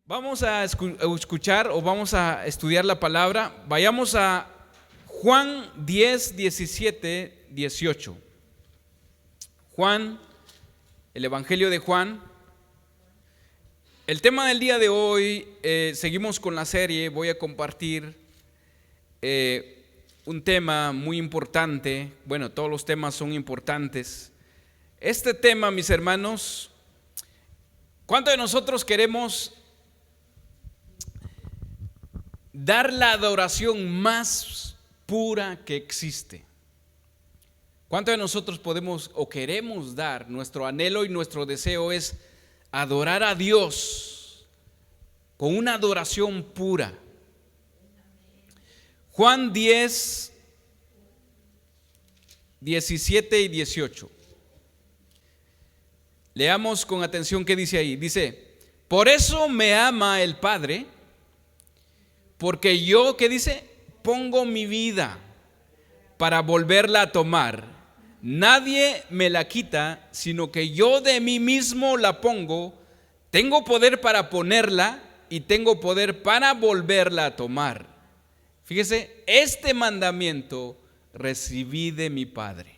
Vamos a escuchar o vamos a estudiar la palabra. Vayamos a Juan 10, 17, 18. Juan, el Evangelio de Juan. El tema del día de hoy, seguimos con la serie. Voy a compartir un tema muy importante. Bueno, todos los temas son importantes. Este tema, mis hermanos, ¿cuántos de nosotros queremos dar la adoración más pura que existe? ¿Cuántos de nosotros podemos o queremos dar? Nuestro anhelo y nuestro deseo es adorar a Dios con una adoración pura. Juan 10, 17 y 18. Leamos con atención qué dice ahí. Dice: por eso me ama el Padre, porque yo, ¿qué dice? Pongo mi vida para volverla a tomar. Nadie me la quita, sino que yo de mí mismo la pongo. Tengo poder para ponerla y tengo poder para volverla a tomar. Fíjese, este mandamiento recibí de mi Padre.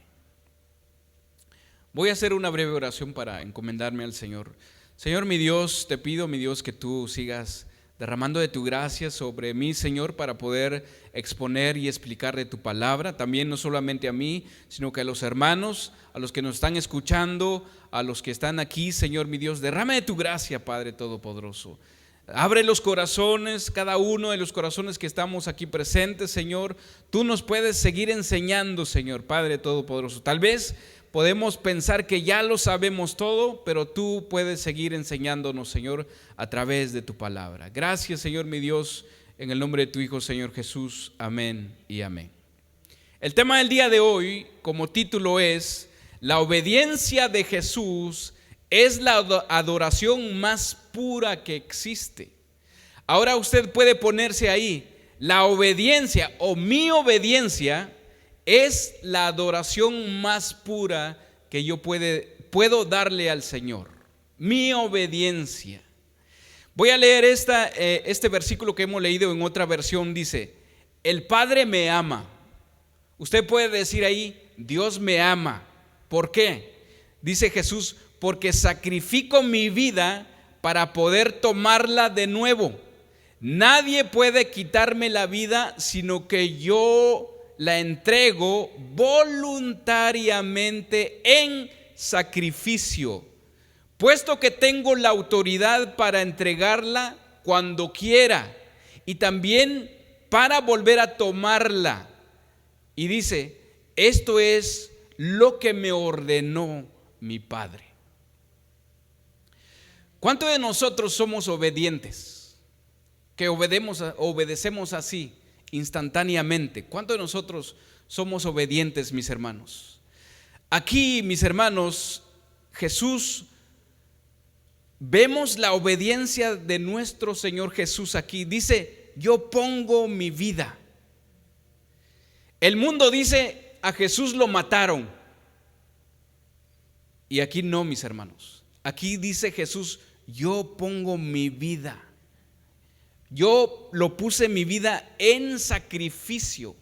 Voy a hacer una breve oración para encomendarme al Señor. Señor mi Dios, te pido, mi Dios, que tú sigas derramando de tu gracia sobre mí, Señor, para poder exponer y explicar de tu palabra. También no solamente a mí, sino que a los hermanos, a los que nos están escuchando, a los que están aquí, Señor mi Dios, derrama de tu gracia, Padre Todopoderoso. Abre los corazones, cada uno de los corazones que estamos aquí presentes, Señor. Tú nos puedes seguir enseñando, Señor, Padre Todopoderoso. Tal vez podemos pensar que ya lo sabemos todo, pero tú puedes seguir enseñándonos, Señor, a través de tu palabra. Gracias, Señor mi Dios, en el nombre de tu Hijo, Señor Jesús. Amén y amén. El tema del día de hoy, como título, es: la obediencia de Jesús es la adoración más pura que existe. Ahora usted puede ponerse ahí: la obediencia o mi obediencia es la adoración más pura que yo puedo darle al Señor. Mi obediencia. Voy a leer este versículo que hemos leído en otra versión. Dice: el Padre me ama. Usted puede decir ahí: Dios me ama. ¿Por qué? Dice Jesús: porque sacrifico mi vida para poder tomarla de nuevo. Nadie puede quitarme la vida, sino que yo la entrego voluntariamente en sacrificio, puesto que tengo la autoridad para entregarla cuando quiera y también para volver a tomarla. Y dice: esto es lo que me ordenó mi Padre. ¿Cuántos de nosotros somos obedientes? Que obedecemos así, instantáneamente. ¿Cuántos de nosotros somos obedientes, mis hermanos? Aquí, mis hermanos, Jesús, vemos la obediencia de nuestro Señor Jesús aquí. Dice: yo pongo mi vida. El mundo dice: a Jesús lo mataron. Y aquí no, mis hermanos. Aquí dice Jesús: yo pongo mi vida. Yo lo puse mi vida en sacrificio.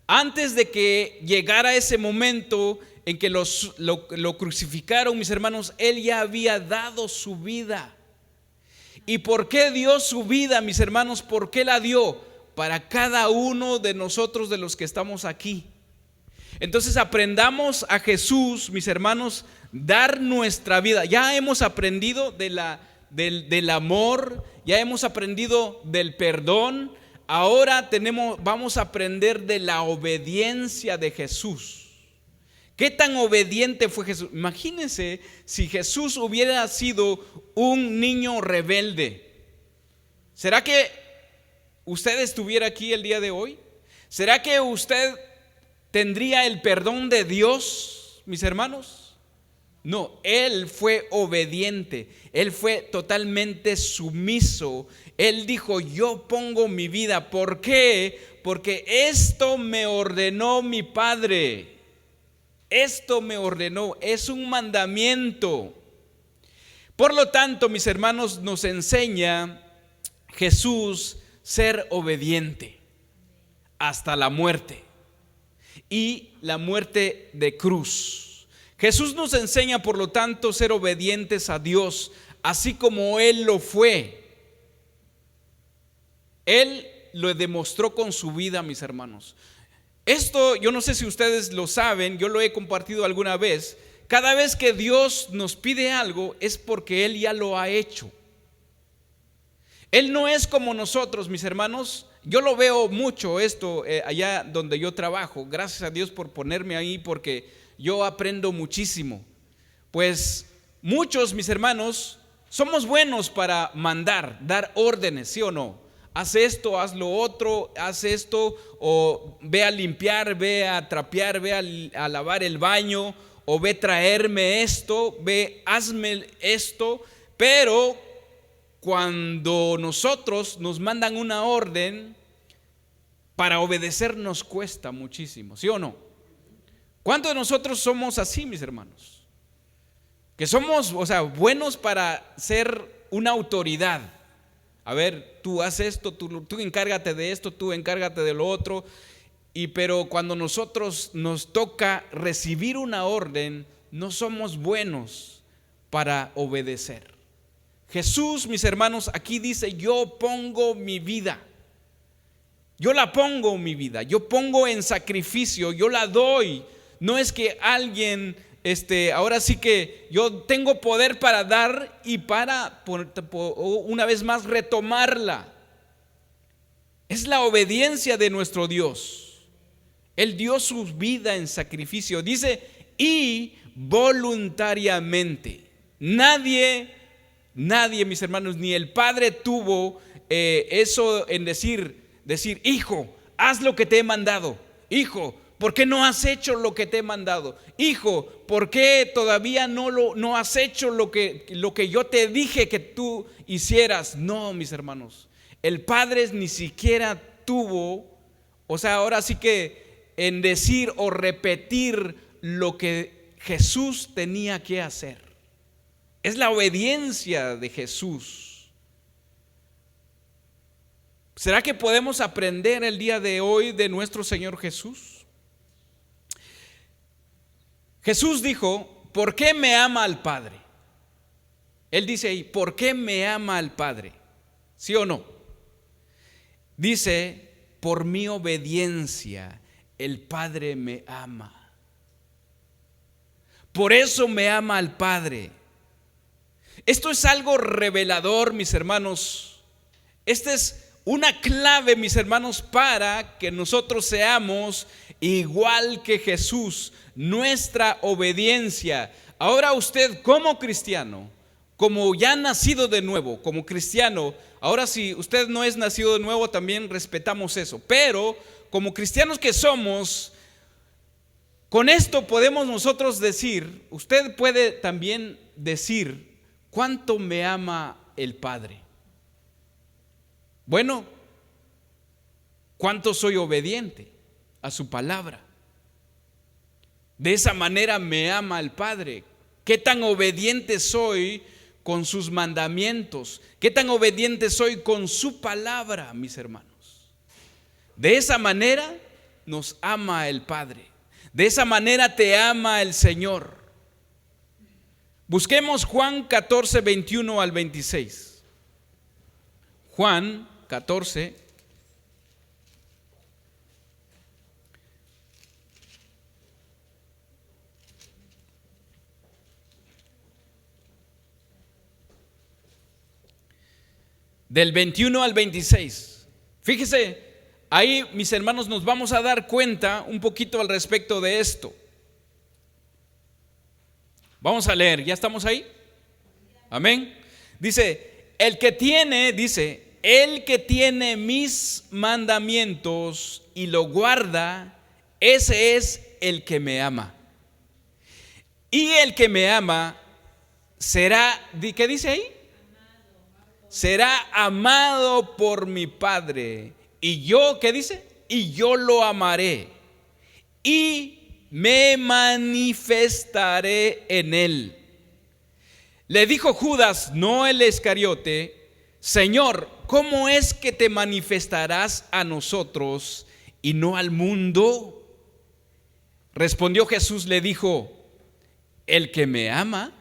Antes de que llegara ese momento en que lo crucificaron, mis hermanos, Él ya había dado su vida. ¿Y por qué dio su vida, mis hermanos? ¿Por qué la dio? Para cada uno de nosotros, de los que estamos aquí. Entonces aprendamos a Jesús, mis hermanos, dar nuestra vida. Ya hemos aprendido del amor, ya hemos aprendido del perdón. Ahora vamos a aprender de la obediencia de Jesús. ¿Qué tan obediente fue Jesús? Imagínense si Jesús hubiera sido un niño rebelde. ¿Será que usted estuviera aquí el día de hoy? ¿Será que usted tendría el perdón de Dios, mis hermanos? No, Él fue obediente, Él fue totalmente sumiso. Él dijo: yo pongo mi vida. ¿Por qué? Porque esto me ordenó mi Padre. Esto me ordenó, es un mandamiento. Por lo tanto, mis hermanos, nos enseña Jesús ser obediente hasta la muerte, y la muerte de cruz. Jesús nos enseña, por lo tanto, ser obedientes a Dios, así como Él lo fue. Él lo demostró con su vida, mis hermanos. Esto yo no sé si ustedes lo saben, yo lo he compartido alguna vez. Cada vez que Dios nos pide algo es porque Él ya lo ha hecho. Él no es como nosotros, mis hermanos. Yo lo veo mucho esto allá donde yo trabajo. Gracias a Dios por ponerme ahí, porque yo aprendo muchísimo. Pues muchos, mis hermanos, somos buenos para mandar, dar órdenes, ¿sí o no? Haz esto, haz lo otro, haz esto, o ve a limpiar, ve a trapear, ve a lavar el baño, o ve a traerme esto, ve, hazme esto. Pero cuando nosotros nos mandan una orden, para obedecer nos cuesta muchísimo, ¿sí o no? ¿Cuántos de nosotros somos así, mis hermanos? Que somos, buenos para ser una autoridad. A ver, tú haz esto, tú encárgate de esto, tú encárgate de lo otro. Pero cuando nosotros nos toca recibir una orden, no somos buenos para obedecer. Jesús, mis hermanos, aquí dice: yo pongo mi vida. Yo la pongo mi vida, yo pongo en sacrificio, yo la doy. No es que alguien, ahora sí que yo tengo poder para dar y para una vez más retomarla. Es la obediencia de nuestro Dios. Él dio su vida en sacrificio. Dice, y voluntariamente. Nadie, mis hermanos, ni el Padre tuvo eso en decir, hijo, haz lo que te he mandado. Hijo, ¿por qué no has hecho lo que te he mandado? Hijo, ¿por qué todavía no has hecho lo que yo te dije que tú hicieras? No, mis hermanos, el Padre ni siquiera tuvo, ahora sí que en decir o repetir lo que Jesús tenía que hacer. Es la obediencia de Jesús. ¿Será que podemos aprender el día de hoy de nuestro Señor Jesús? Jesús dijo, ¿por qué me ama al Padre? Él dice ahí, ¿por qué me ama al Padre? ¿Sí o no? Dice, por mi obediencia el Padre me ama. Por eso me ama al Padre. Esto es algo revelador, mis hermanos. Esta es una clave, mis hermanos, para que nosotros seamos igual que Jesús. Nuestra obediencia. Ahora usted, como cristiano, como ya nacido de nuevo, como cristiano, ahora si usted no es nacido de nuevo, también respetamos eso. Pero como cristianos que somos, con esto podemos nosotros decir, usted puede también decir, ¿cuánto me ama el Padre? Bueno, ¿cuánto soy obediente a su palabra? De esa manera me ama el Padre. ¿Qué tan obediente soy con sus mandamientos? ¿Qué tan obediente soy con su palabra, mis hermanos? De esa manera nos ama el Padre. De esa manera te ama el Señor. Busquemos Juan 14, 21 al 26. Juan 14, del 21 al 26. Fíjese, ahí, mis hermanos, nos vamos a dar cuenta un poquito al respecto de esto. Vamos a leer, ¿ya estamos ahí? Amén. Dice, el que tiene mis mandamientos y lo guarda, ese es el que me ama. Y el que me ama será, ¿qué dice ahí? Será amado por mi Padre. Y yo, ¿qué dice? Y yo lo amaré y me manifestaré en él. Le dijo Judas, no el Iscariote, Señor, ¿cómo es que te manifestarás a nosotros y no al mundo? Respondió Jesús, le dijo: el que me ama,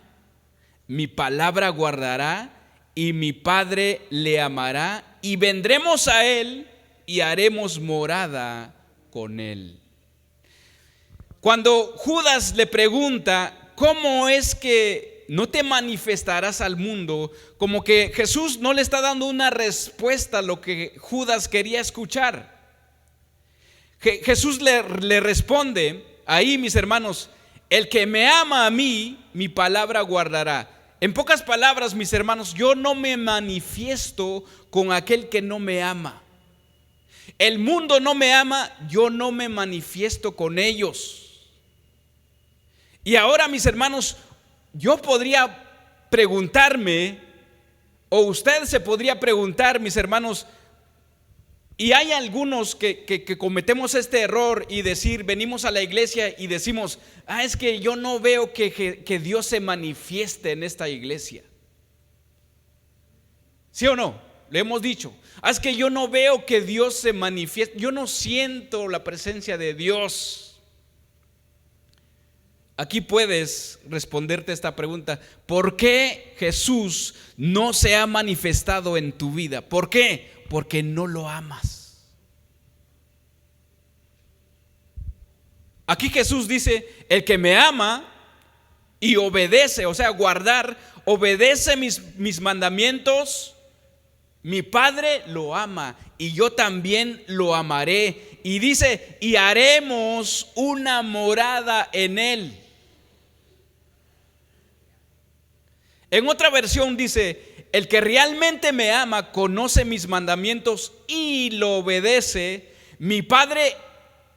mi palabra guardará, y mi Padre le amará, y vendremos a él y haremos morada con él. Cuando Judas le pregunta: ¿cómo es que no te manifestarás al mundo? Como que Jesús no le está dando una respuesta a lo que Judas quería escuchar. Jesús le responde ahí, mis hermanos: el que me ama a mí, mi palabra guardará. En pocas palabras, mis hermanos, yo no me manifiesto con aquel que no me ama. El mundo no me ama, yo no me manifiesto con ellos. Y ahora, mis hermanos, yo podría preguntarme, o usted se podría preguntar, mis hermanos, y hay algunos que cometemos este error y decir, venimos a la iglesia y decimos: es que yo no veo que Dios se manifieste en esta iglesia. ¿Sí o no? Le hemos dicho: es que yo no veo que Dios se manifieste, yo no siento la presencia de Dios. Aquí puedes responderte esta pregunta: ¿por qué Jesús no se ha manifestado en tu vida? ¿Por qué? Porque no lo amas. Aquí Jesús dice: el que me ama y obedece, o sea, guardar, obedece mis mandamientos, mi Padre lo ama y yo también lo amaré. Y dice: y haremos una morada en él. En otra versión dice: el que realmente me ama conoce mis mandamientos y lo obedece. Mi Padre,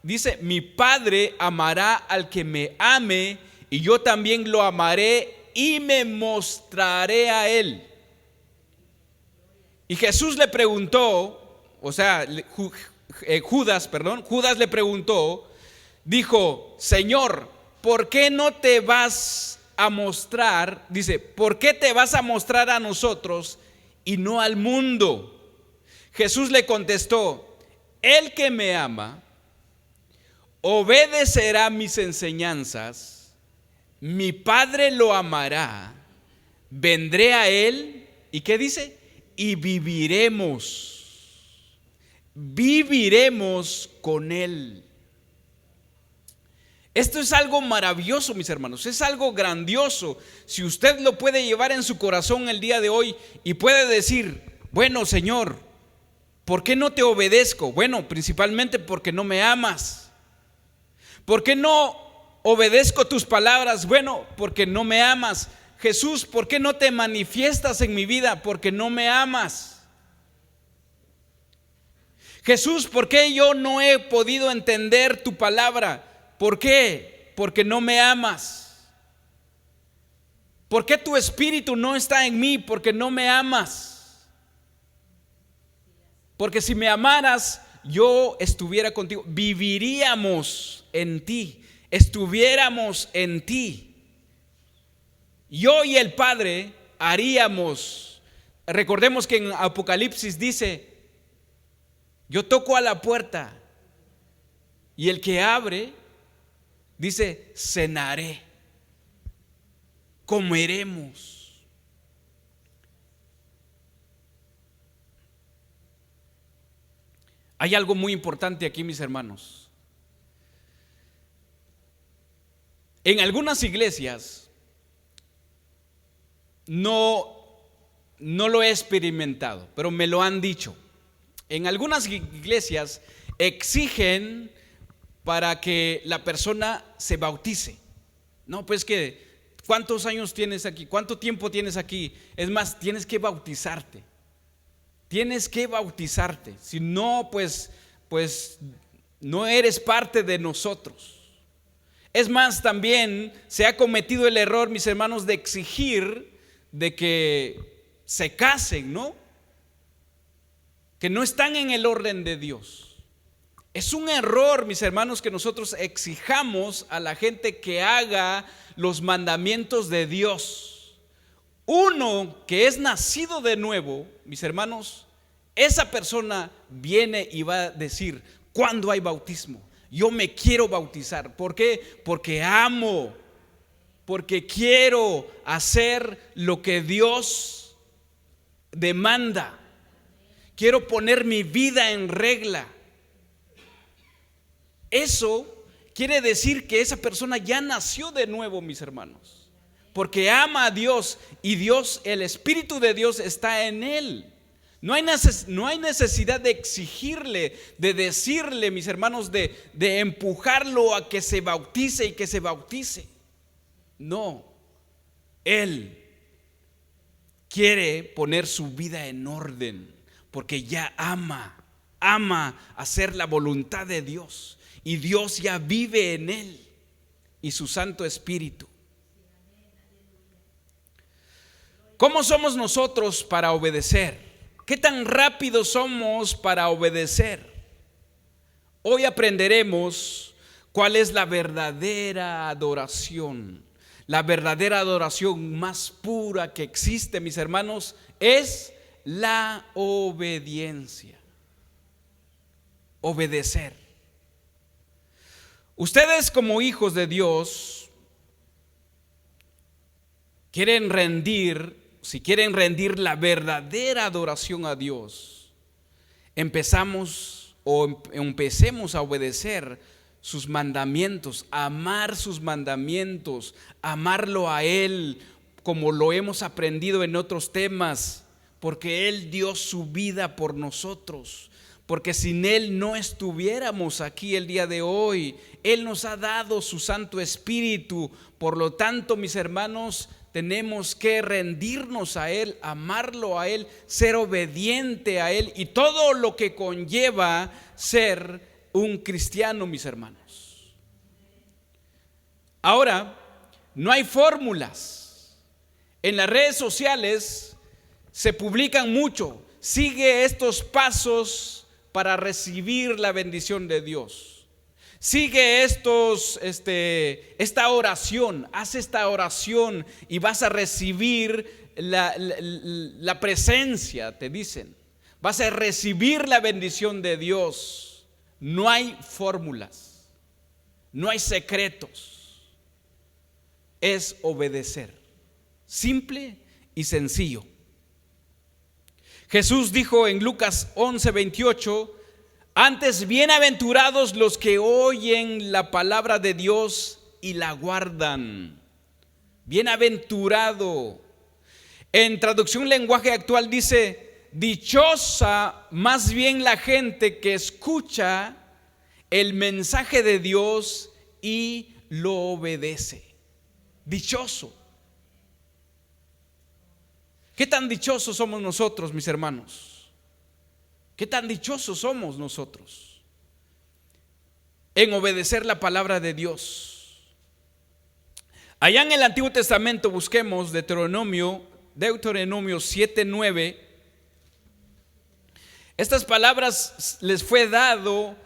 dice, mi Padre amará al que me ame, y yo también lo amaré y me mostraré a él. Y Jesús le preguntó, o sea, Judas le preguntó, dijo: Señor, ¿por qué no te vas a mostrar? Dice: ¿por qué te vas a mostrar a nosotros y no al mundo? Jesús le contestó: el que me ama obedecerá mis enseñanzas, mi Padre lo amará, vendré a él. ¿Y qué dice? Y viviremos con él. Esto es algo maravilloso, mis hermanos, es algo grandioso. Si usted lo puede llevar en su corazón el día de hoy y puede decir: bueno, Señor, ¿por qué no te obedezco? Bueno, principalmente porque no me amas. ¿Por qué no obedezco tus palabras? Bueno, porque no me amas. Jesús, ¿por qué no te manifiestas en mi vida? Porque no me amas. Jesús, ¿por qué yo no he podido entender tu palabra? ¿Por qué? Porque no me amas. ¿Por qué tu espíritu no está en mí? Porque no me amas. Porque si me amaras, yo estuviera contigo, viviríamos en ti, estuviéramos en ti. Yo y el Padre haríamos. Recordemos que en Apocalipsis dice: yo toco a la puerta y el que abre, dice, cenaré, comeremos. Hay algo muy importante aquí, mis hermanos. En algunas iglesias no lo he experimentado, pero me lo han dicho. En algunas iglesias exigen para que la persona se bautice. No, pues que ¿cuántos años tienes aquí? ¿Cuánto tiempo tienes aquí? Es más, tienes que bautizarte. Tienes que bautizarte. Si no, pues no eres parte de nosotros. Es más, también se ha cometido el error, mis hermanos, de exigir de que se casen, ¿no? Que no están en el orden de Dios. Es un error, mis hermanos, que nosotros exijamos a la gente que haga los mandamientos de Dios. Uno que es nacido de nuevo, mis hermanos, esa persona viene y va a decir: ¿cuándo hay bautismo? Yo me quiero bautizar. ¿Por qué? Porque amo, porque quiero hacer lo que Dios demanda. Quiero poner mi vida en regla. Eso quiere decir que esa persona ya nació de nuevo, mis hermanos, porque ama a Dios y Dios, el Espíritu de Dios está en él. No hay necesidad de exigirle, de decirle, mis hermanos, de empujarlo a que se bautice y que se bautice. No, él quiere poner su vida en orden porque ya ama hacer la voluntad de Dios. Y Dios ya vive en él y su Santo Espíritu. ¿Cómo somos nosotros para obedecer? ¿Qué tan rápidos somos para obedecer? Hoy aprenderemos cuál es la verdadera adoración. La verdadera adoración más pura que existe, mis hermanos, es la obediencia. Obedecer. Ustedes, como hijos de Dios, si quieren rendir la verdadera adoración a Dios, empecemos a obedecer sus mandamientos, amar sus mandamientos, amarlo a Él, como lo hemos aprendido en otros temas, porque Él dio su vida por nosotros. Porque sin Él no estuviéramos aquí el día de hoy. Él nos ha dado su Santo Espíritu. Por lo tanto, mis hermanos, tenemos que rendirnos a Él, amarlo a Él, ser obediente a Él y todo lo que conlleva ser un cristiano, mis hermanos. Ahora, no hay fórmulas. En las redes sociales se publican mucho. Sigue estos pasos para recibir la bendición de Dios. Sigue esta oración, haz esta oración y vas a recibir la presencia, te dicen. Vas a recibir la bendición de Dios. No hay fórmulas, no hay secretos. Es obedecer, simple y sencillo. Jesús dijo en Lucas 11:28: antes, bienaventurados los que oyen la palabra de Dios y la guardan. Bienaventurado. En traducción lenguaje actual dice: dichosa más bien la gente que escucha el mensaje de Dios y lo obedece. Dichoso. ¿Qué tan dichosos somos nosotros, mis hermanos? ¿Qué tan dichosos somos nosotros en obedecer la palabra de Dios? Allá en el Antiguo Testamento busquemos Deuteronomio 7:9. Estas palabras les fue dado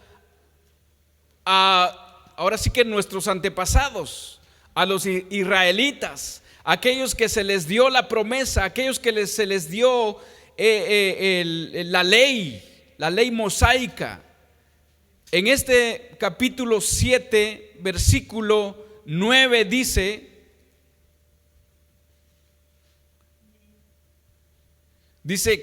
ahora sí que nuestros antepasados, a los israelitas, aquellos que se les dio la promesa, aquellos que se les dio la ley mosaica. En este capítulo 7, versículo 9 dice: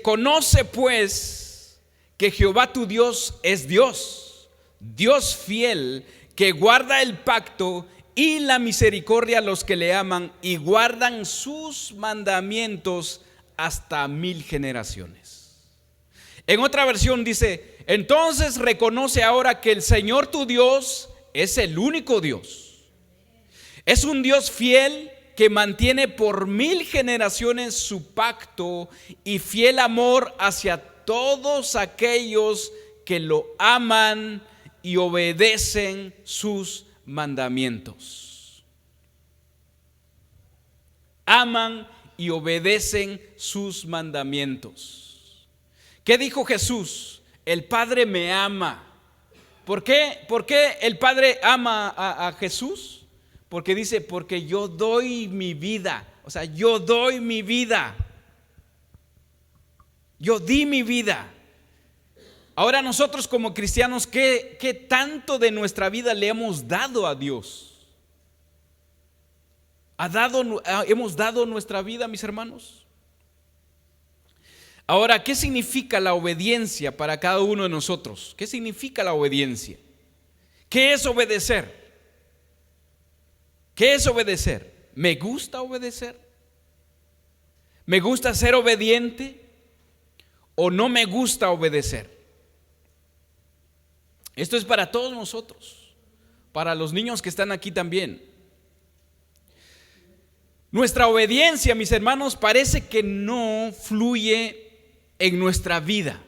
conoce pues que Jehová tu Dios es Dios, Dios fiel, que guarda el pacto y la misericordia a los que le aman y guardan sus mandamientos hasta 1000 generaciones. En otra versión dice: entonces reconoce ahora que el Señor tu Dios es el único Dios. Es un Dios fiel que mantiene por 1000 generaciones su pacto y fiel amor hacia todos aquellos que lo aman y obedecen sus mandamientos. Aman y obedecen sus mandamientos. ¿Qué dijo Jesús? El Padre me ama. ¿Por qué el Padre ama a Jesús? Porque dice: porque yo doy mi vida. O sea, yo doy mi vida. Yo di mi vida Ahora nosotros como cristianos, ¿qué tanto de nuestra vida le hemos dado a Dios? ¿Hemos dado nuestra vida, mis hermanos? Ahora, ¿qué significa la obediencia para cada uno de nosotros? ¿Qué significa la obediencia? ¿Qué es obedecer? ¿Qué es obedecer? ¿Me gusta obedecer? ¿Me gusta ser obediente o no me gusta obedecer? Esto es para todos nosotros, para los niños que están aquí también. Nuestra obediencia, mis hermanos, parece que no fluye en nuestra vida.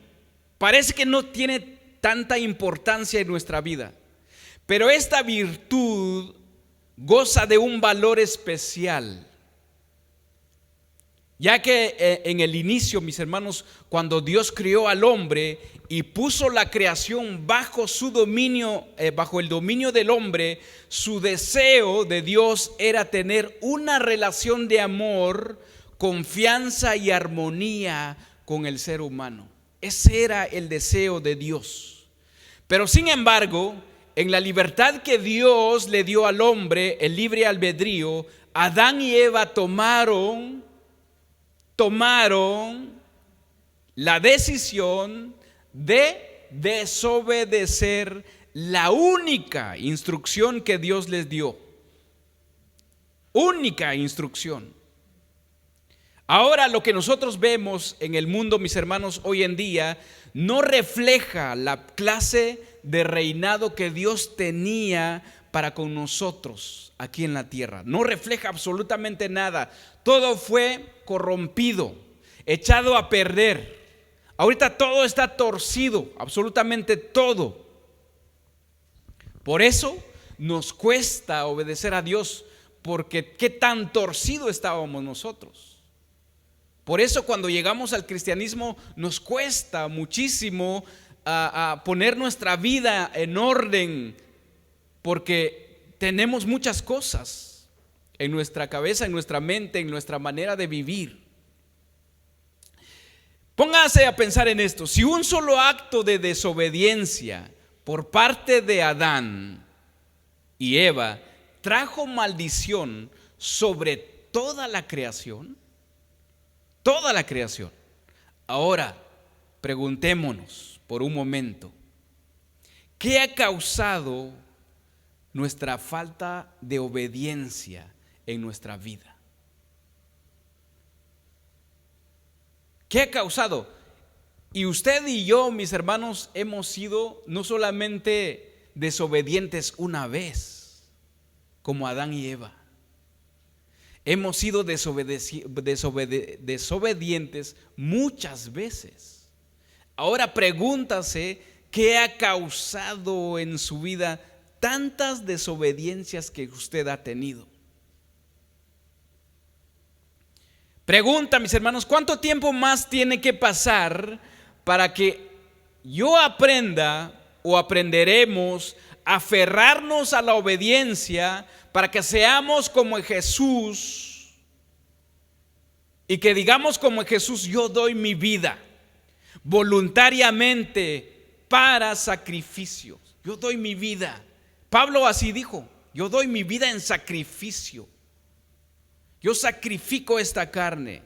Parece que no tiene tanta importancia en nuestra vida. Pero esta virtud goza de un valor especial. Ya que en el inicio, mis hermanos, cuando Dios creó al hombre y puso la creación bajo su dominio, bajo el dominio del hombre, su deseo de Dios era tener una relación de amor, confianza y armonía con el ser humano. Ese era el deseo de Dios. Pero sin embargo, en la libertad que Dios le dio al hombre, el libre albedrío, Adán y Eva tomaron la decisión de desobedecer la única instrucción que Dios les dio. Única instrucción. Ahora lo que nosotros vemos en el mundo, mis hermanos, hoy en día no refleja la clase de reinado que Dios tenía para con nosotros aquí en la tierra. No refleja absolutamente nada. Todo fue corrompido, echado a perder. Ahorita todo está torcido, absolutamente todo. Por eso nos cuesta obedecer a Dios, porque qué tan torcido estábamos nosotros. Por eso cuando llegamos al cristianismo nos cuesta muchísimo a poner nuestra vida en orden, porque tenemos muchas cosas en nuestra cabeza, en nuestra mente, en nuestra manera de vivir. Póngase a pensar en esto. Si un solo acto de desobediencia por parte de Adán y Eva trajo maldición sobre toda la creación, ahora preguntémonos por un momento, ¿qué ha causado nuestra falta de obediencia en nuestra vida? ¿Qué ha causado? Y usted y yo, mis hermanos, hemos sido no solamente desobedientes una vez, como Adán y Eva. Hemos sido desobedientes muchas veces. Ahora pregúntase, ¿qué ha causado en su vida tantas desobediencias que usted ha tenido? Pregunta, mis hermanos, ¿cuánto tiempo más tiene que pasar para que yo aprenda o aprenderemos a aferrarnos a la obediencia, para que seamos como Jesús y que digamos como Jesús: yo doy mi vida voluntariamente para sacrificios? Yo doy mi vida. Pablo así dijo: yo doy mi vida en sacrificio. Yo sacrifico esta carne.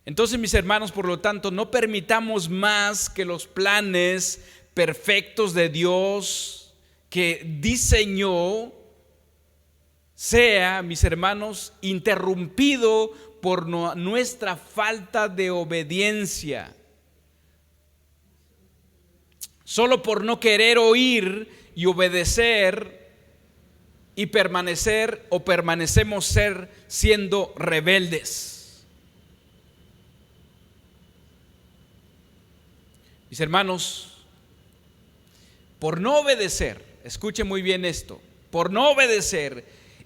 Entonces, mis hermanos, por lo tanto, no permitamos más que los planes perfectos de Dios que diseñó sea, mis hermanos, interrumpido por nuestra falta de obediencia. Solo por no querer oír y obedecer y permanecer, o permanecemos siendo rebeldes. Mis hermanos, por no obedecer, escuchen muy bien esto, por no obedecer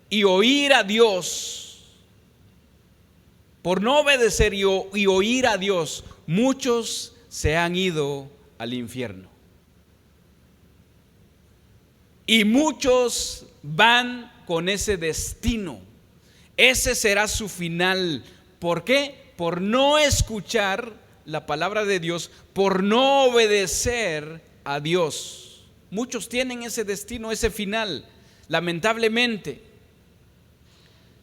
y oír a Dios, por no obedecer y oír a Dios, muchos se han ido al infierno. Y muchos van con ese destino. Ese será su final. ¿Por qué? Por no escuchar la palabra de Dios por no obedecer a Dios. Muchos tienen ese destino, ese final, lamentablemente.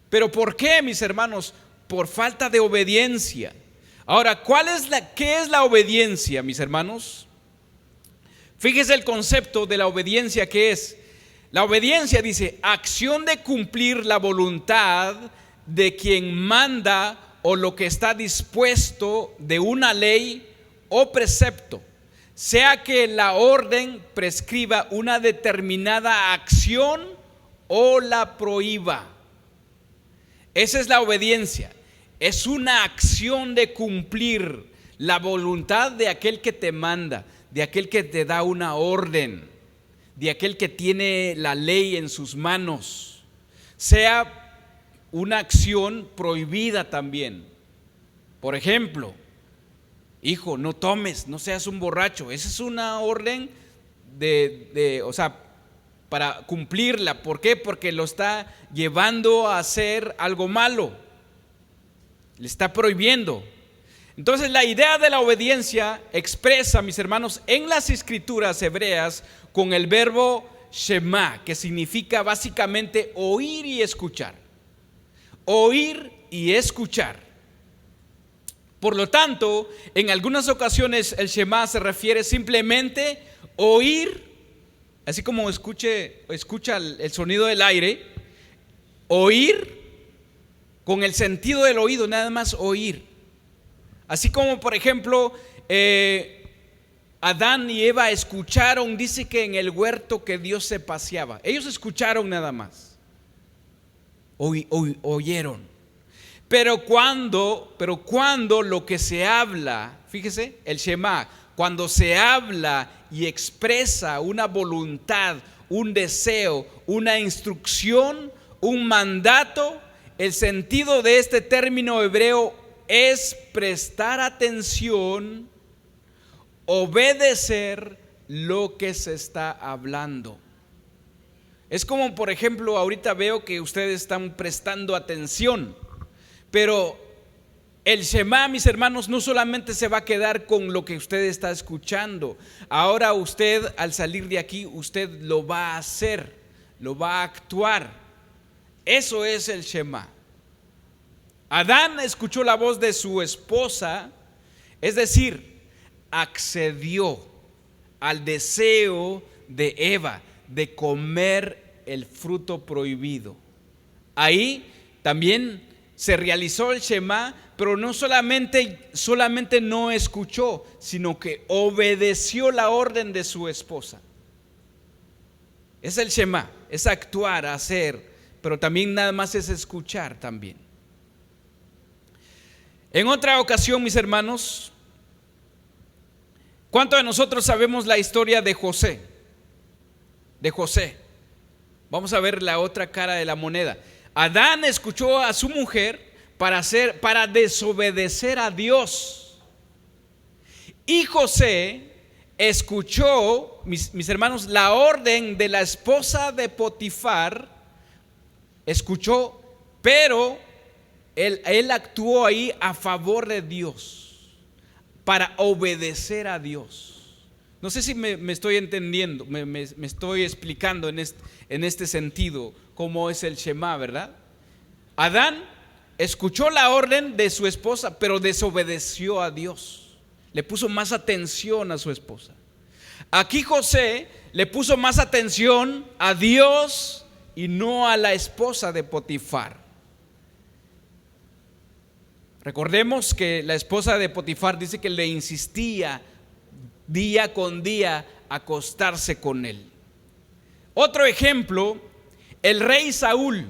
¿Pero por qué, mis hermanos? Por falta de obediencia. Ahora, ¿qué es la obediencia, mis hermanos? Fíjese el concepto de la obediencia que es. La obediencia dice, acción de cumplir la voluntad de quien manda o lo que está dispuesto de una ley o precepto, sea que la orden prescriba una determinada acción o la prohíba. Esa es la obediencia. Es una acción de cumplir la voluntad de aquel que te manda, de aquel que te da una orden, de aquel que tiene la ley en sus manos. Sea una acción prohibida también. Por ejemplo, hijo, no tomes, no seas un borracho. Esa es una orden para cumplirla. ¿Por qué? Porque lo está llevando a hacer algo malo. Le está prohibiendo. Entonces la idea de la obediencia expresa, mis hermanos, en las escrituras hebreas con el verbo shema, que significa básicamente oír y escuchar. Oír y escuchar. Por lo tanto, en algunas ocasiones el shema se refiere simplemente oír, así como escucha el sonido del aire, oír con el sentido del oído, nada más oír. Así como, por ejemplo, Adán y Eva escucharon, dice que en el huerto que Dios se paseaba. Ellos escucharon nada más. Oyeron. Pero cuando lo que se habla, fíjese, el Shema, cuando se habla y expresa una voluntad, un deseo, una instrucción, un mandato, el sentido de este término hebreo es prestar atención, obedecer lo que se está hablando. Es como, por ejemplo, ahorita veo que ustedes están prestando atención, pero el Shema, mis hermanos, no solamente se va a quedar con lo que usted está escuchando. Ahora usted, al salir de aquí, usted lo va a hacer, lo va a actuar. Eso es el Shema. Adán escuchó la voz de su esposa, es decir, accedió al deseo de Eva de comer el fruto prohibido. Ahí también se realizó el Shema, pero no solamente no escuchó, sino que obedeció la orden de su esposa. Es el Shema, es actuar, hacer, pero también nada más es escuchar también. En otra ocasión, mis hermanos, ¿cuántos de nosotros sabemos la historia de José? De José. Vamos a ver la otra cara de la moneda. Adán escuchó a su mujer para desobedecer a Dios. Y José escuchó, mis hermanos, la orden de la esposa de Potifar. Escuchó, pero él actuó ahí a favor de Dios, para obedecer a Dios. No sé si me estoy entendiendo, me estoy explicando en este sentido cómo es el Shema, ¿verdad? Adán escuchó la orden de su esposa, pero desobedeció a Dios. Le puso más atención a su esposa. Aquí José le puso más atención a Dios y no a la esposa de Potifar. Recordemos que la esposa de Potifar dice que le insistía día con día a acostarse con él. Otro ejemplo, el rey Saúl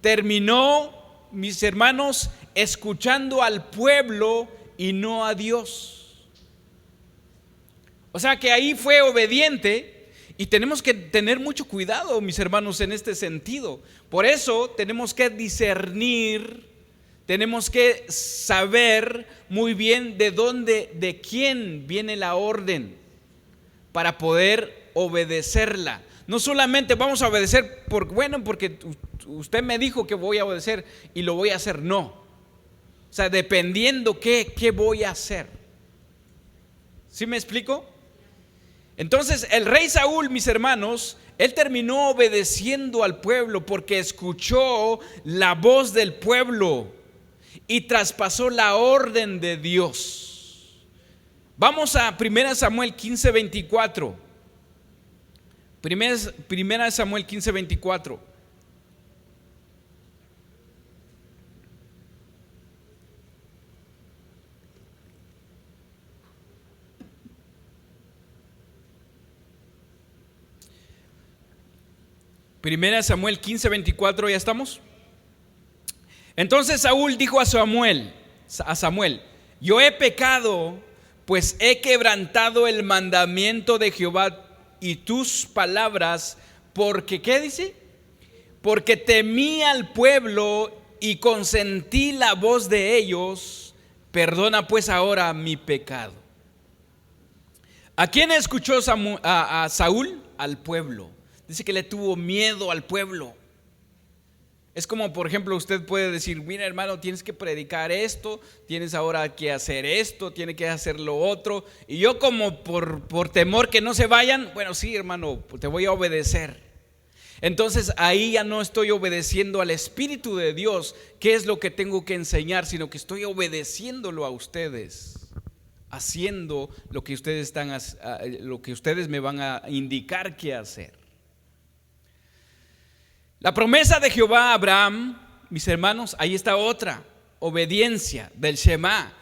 terminó, mis hermanos, escuchando al pueblo y no a Dios. O sea que ahí fue obediente, y tenemos que tener mucho cuidado, mis hermanos, en este sentido. Por eso tenemos que discernir. Tenemos que saber muy bien de quién viene la orden para poder obedecerla. No solamente vamos a obedecer porque usted me dijo que voy a obedecer y lo voy a hacer. No. O sea, dependiendo qué voy a hacer. ¿Sí me explico? Entonces el rey Saúl, mis hermanos, él terminó obedeciendo al pueblo porque escuchó la voz del pueblo y traspasó la orden de Dios. Vamos a 1 Samuel 15:24. 1 Samuel 15:24. Primera Samuel 15:24, ¿ya estamos? Entonces Saúl dijo a Samuel, yo he pecado, pues he quebrantado el mandamiento de Jehová y tus palabras, porque, ¿qué dice? Porque temí al pueblo y consentí la voz de ellos, perdona pues ahora mi pecado. ¿A quién escuchó a Saúl? Al pueblo. Dice que le tuvo miedo al pueblo. Es como, por ejemplo, usted puede decir, mira hermano, tienes que predicar esto, tienes ahora que hacer esto, tienes que hacer lo otro. Y yo como por temor que no se vayan, bueno, sí hermano, te voy a obedecer. Entonces ahí ya no estoy obedeciendo al Espíritu de Dios, qué es lo que tengo que enseñar, sino que estoy obedeciéndolo a ustedes, haciendo lo que ustedes me van a indicar qué hacer. La promesa de Jehová a Abraham, mis hermanos, ahí está otra, obediencia del Shema,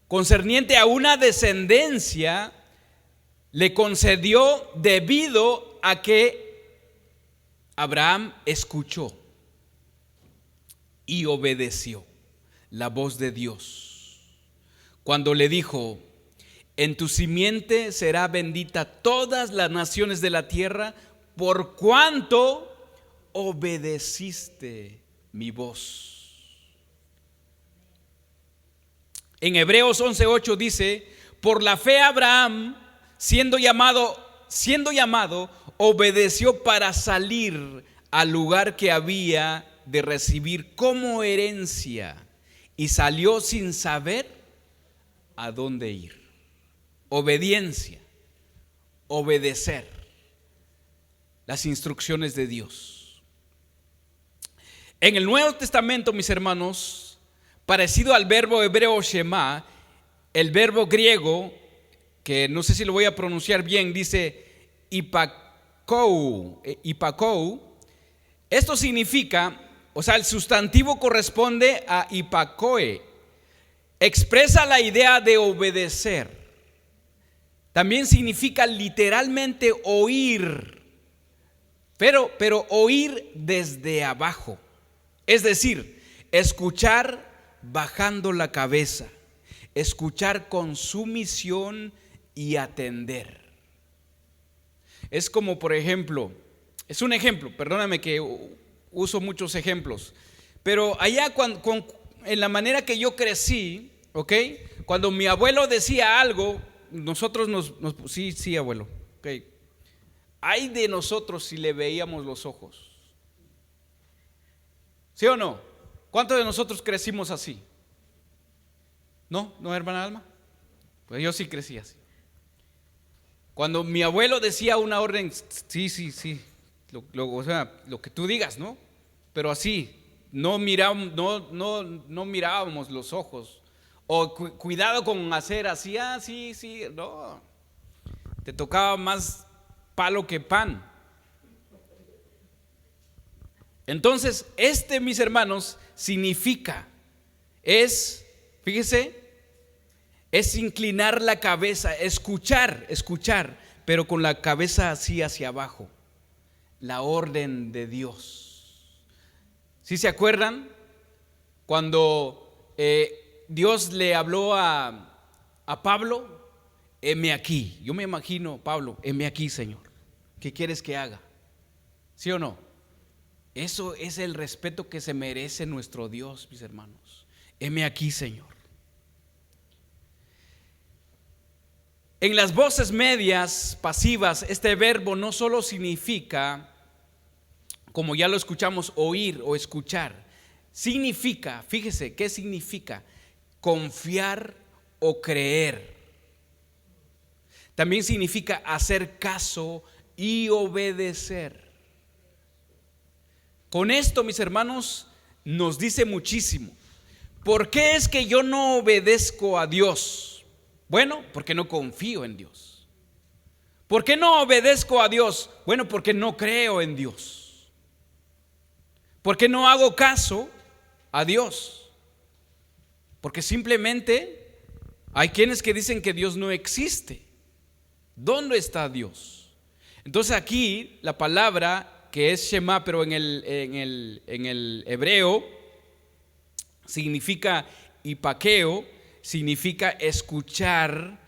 concerniente a una descendencia, le concedió debido a que Abraham escuchó y obedeció la voz de Dios. Cuando le dijo, en tu simiente será bendita todas las naciones de la tierra, por cuanto obedeciste mi voz. En Hebreos 11:8 dice, por la fe Abraham, siendo llamado, obedeció para salir al lugar que había de recibir como herencia y salió sin saber a dónde ir. Obediencia, obedecer las instrucciones de Dios. En el Nuevo Testamento, mis hermanos, parecido al verbo hebreo Shema, el verbo griego, que no sé si lo voy a pronunciar bien, dice ipakou. Esto significa, o sea, el sustantivo corresponde a ipakoe. Expresa la idea de obedecer. También significa literalmente oír, pero oír desde abajo. Es decir, escuchar bajando la cabeza, escuchar con sumisión y atender. Es como, por ejemplo, es un ejemplo, perdóname que uso muchos ejemplos, pero allá en la manera que yo crecí, ¿ok? Cuando mi abuelo decía algo, nosotros sí abuelo, ¿ok? Ay de nosotros si le veíamos los ojos. ¿Sí o no? ¿Cuántos de nosotros crecimos así? ¿No hermana Alma? Pues yo sí crecí así. Cuando mi abuelo decía una orden, sí, o sea, lo que tú digas, ¿no? Pero así, no mirábamos los ojos. O cuidado con hacer así, sí, no. Te tocaba más palo que pan. Entonces, mis hermanos, significa, fíjese, es inclinar la cabeza, escuchar, pero con la cabeza así hacia abajo, la orden de Dios. ¿Sí se acuerdan? Cuando Dios le habló a Pablo, heme aquí. Yo me imagino, Pablo, heme aquí, Señor. ¿Qué quieres que haga? ¿Sí o no? Eso es el respeto que se merece nuestro Dios, mis hermanos. Heme aquí, Señor. En las voces medias pasivas, este verbo no solo significa, como ya lo escuchamos, oír o escuchar. significa, fíjese, ¿qué significa? Confiar o creer. También significa hacer caso y obedecer. Con esto, mis hermanos, nos dice muchísimo. ¿Por qué es que yo no obedezco a Dios? Bueno, porque no confío en Dios. ¿Por qué no obedezco a Dios? Bueno, porque no creo en Dios. ¿Por qué no hago caso a Dios? Porque simplemente hay quienes que dicen que Dios no existe. ¿Dónde está Dios? Entonces aquí la palabra que es Shema, pero en el hebreo significa hipaqueo, significa escuchar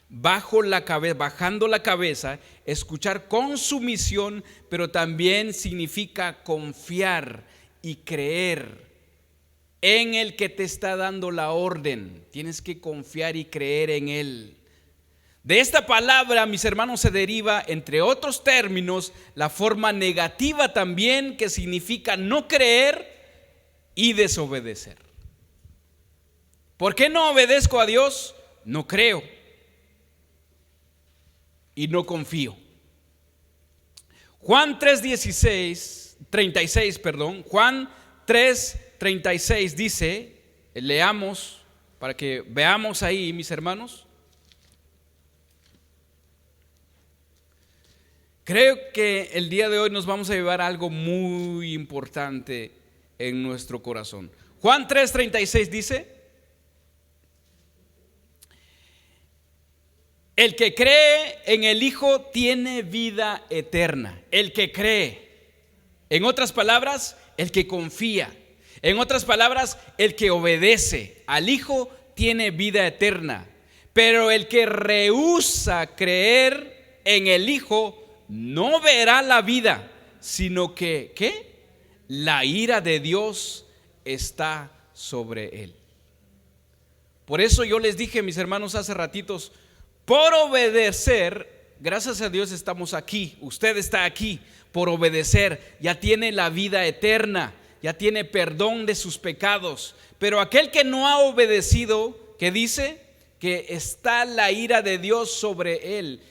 bajando la cabeza, escuchar con sumisión, pero también significa confiar y creer en el que te está dando la orden. Tienes que confiar y creer en Él. De esta palabra, mis hermanos, se deriva, entre otros términos, la forma negativa también, que significa no creer y desobedecer. ¿Por qué no obedezco a Dios? No creo y no confío. Juan 36, Juan 3:36 dice, leamos para que veamos ahí, mis hermanos. Creo que el día de hoy nos vamos a llevar algo muy importante en nuestro corazón. Juan 3:36 dice: el que cree en el Hijo tiene vida eterna. El que cree. En otras palabras, el que confía. En otras palabras, el que obedece al Hijo tiene vida eterna. Pero el que rehúsa creer en el Hijo no verá la vida, sino que, ¿qué? La ira de Dios está sobre él. Por eso yo les dije, mis hermanos, hace ratitos, por obedecer, gracias a Dios estamos aquí, usted está aquí, por obedecer, ya tiene la vida eterna, ya tiene perdón de sus pecados. Pero aquel que no ha obedecido, ¿qué dice? Que está la ira de Dios sobre él.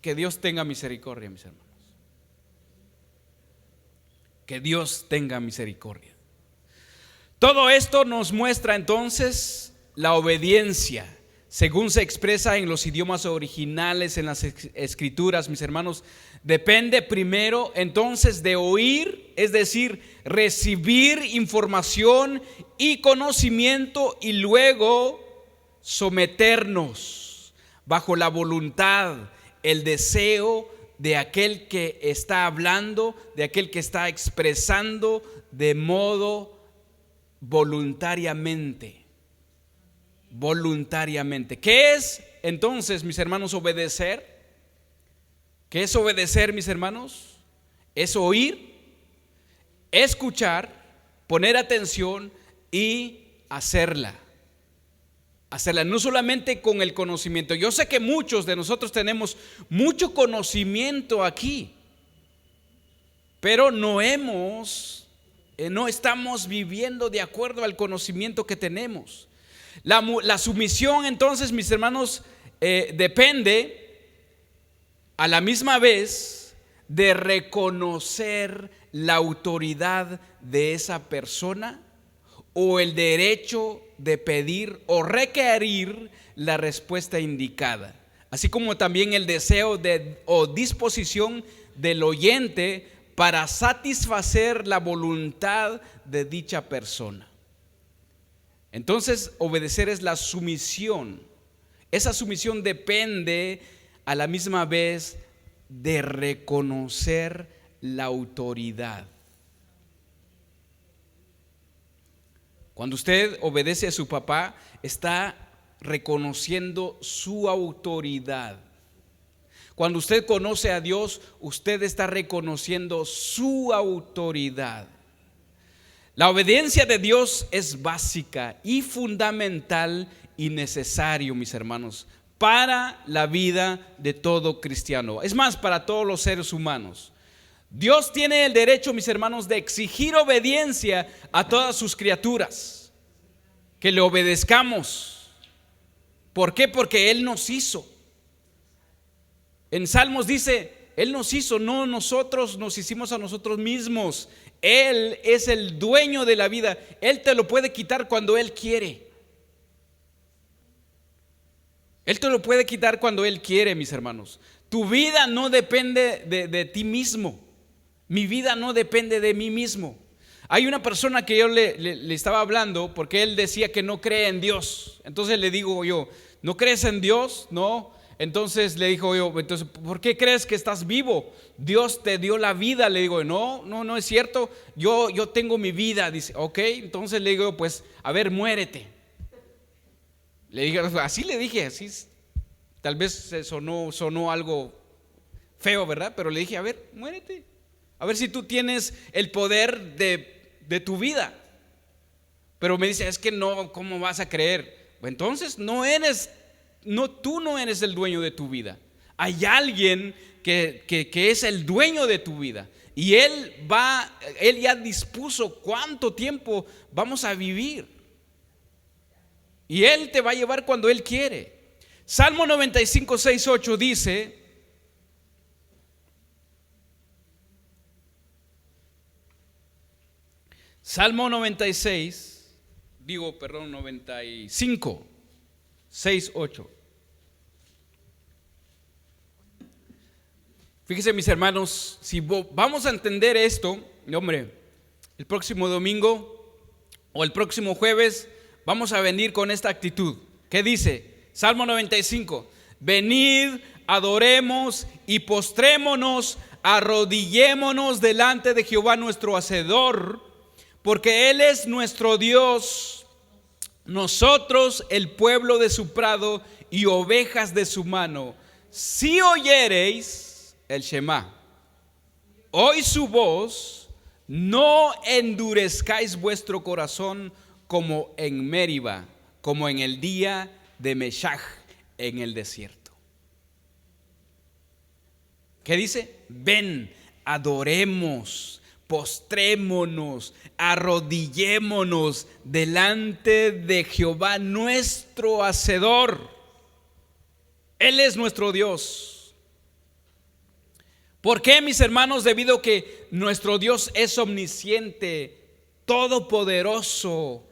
Que Dios tenga misericordia, mis hermanos. Que Dios tenga misericordia. Todo esto nos muestra entonces la obediencia, según se expresa en los idiomas originales, en las escrituras, mis hermanos. Depende primero entonces de oír, es decir, recibir información y conocimiento, y luego someternos bajo la voluntad, el deseo de aquel que está hablando, de aquel que está expresando de modo voluntariamente. Voluntariamente. ¿Qué es entonces, mis hermanos, obedecer? ¿Qué es obedecer, mis hermanos? Es oír, escuchar, poner atención y hacerla. No solamente con el conocimiento. Yo sé que muchos de nosotros tenemos mucho conocimiento aquí, pero no estamos viviendo de acuerdo al conocimiento que tenemos. La sumisión entonces, mis hermanos, depende a la misma vez de reconocer la autoridad de esa persona o el derecho de pedir o requerir la respuesta indicada, así como también el deseo o disposición del oyente para satisfacer la voluntad de dicha persona. Entonces, obedecer es la sumisión. Esa sumisión depende a la misma vez de reconocer la autoridad. Cuando usted obedece a su papá, está reconociendo su autoridad. Cuando usted conoce a Dios, usted está reconociendo su autoridad. La obediencia de Dios es básica y fundamental y necesario, mis hermanos, para la vida de todo cristiano. Es más, para todos los seres humanos. Dios tiene el derecho, mis hermanos, de exigir obediencia a todas sus criaturas, que le obedezcamos. ¿Por qué? Porque Él nos hizo. En Salmos dice, Él nos hizo, no nosotros nos hicimos a nosotros mismos. Él es el dueño de la vida. Él te lo puede quitar cuando Él quiere. Él te lo puede quitar cuando Él quiere, mis hermanos. Tu vida no depende de ti mismo. Mi vida no depende de mí mismo. Hay una persona que yo le estaba hablando porque él decía que no cree en Dios. Entonces le digo yo, ¿no crees en Dios? No. Entonces le dijo yo, entonces, ¿por qué crees que estás vivo? Dios te dio la vida. Le digo, no es cierto. Yo tengo mi vida. Dice, ok. Entonces le digo, pues, a ver, muérete. Le dije, así le dije, así. Tal vez sonó algo feo, ¿verdad? Pero le dije, a ver, muérete. A ver si tú tienes el poder de tu vida. Pero me dice, es que no, ¿cómo vas a creer? Entonces tú no eres el dueño de tu vida. Hay alguien que es el dueño de tu vida. Y Él ya dispuso cuánto tiempo vamos a vivir. Y Él te va a llevar cuando Él quiere. Salmo 95, 6, 8 dice: Salmo 95, 6, 8. Fíjense, mis hermanos, si vamos a entender esto, hombre, el próximo domingo o el próximo jueves vamos a venir con esta actitud. ¿Qué dice? Salmo 95: venid, adoremos y postrémonos, arrodillémonos delante de Jehová nuestro Hacedor, porque Él es nuestro Dios, nosotros el pueblo de su prado y ovejas de su mano. Si oyereis el Shema, oí su voz, no endurezcáis vuestro corazón como en Meriba, como en el día de Meshach en el desierto. ¿Qué dice? Ven, adoremos, postrémonos, arrodillémonos delante de Jehová nuestro Hacedor. Él es nuestro Dios. ¿Por qué, mis hermanos? Debido a que nuestro Dios es omnisciente, todopoderoso.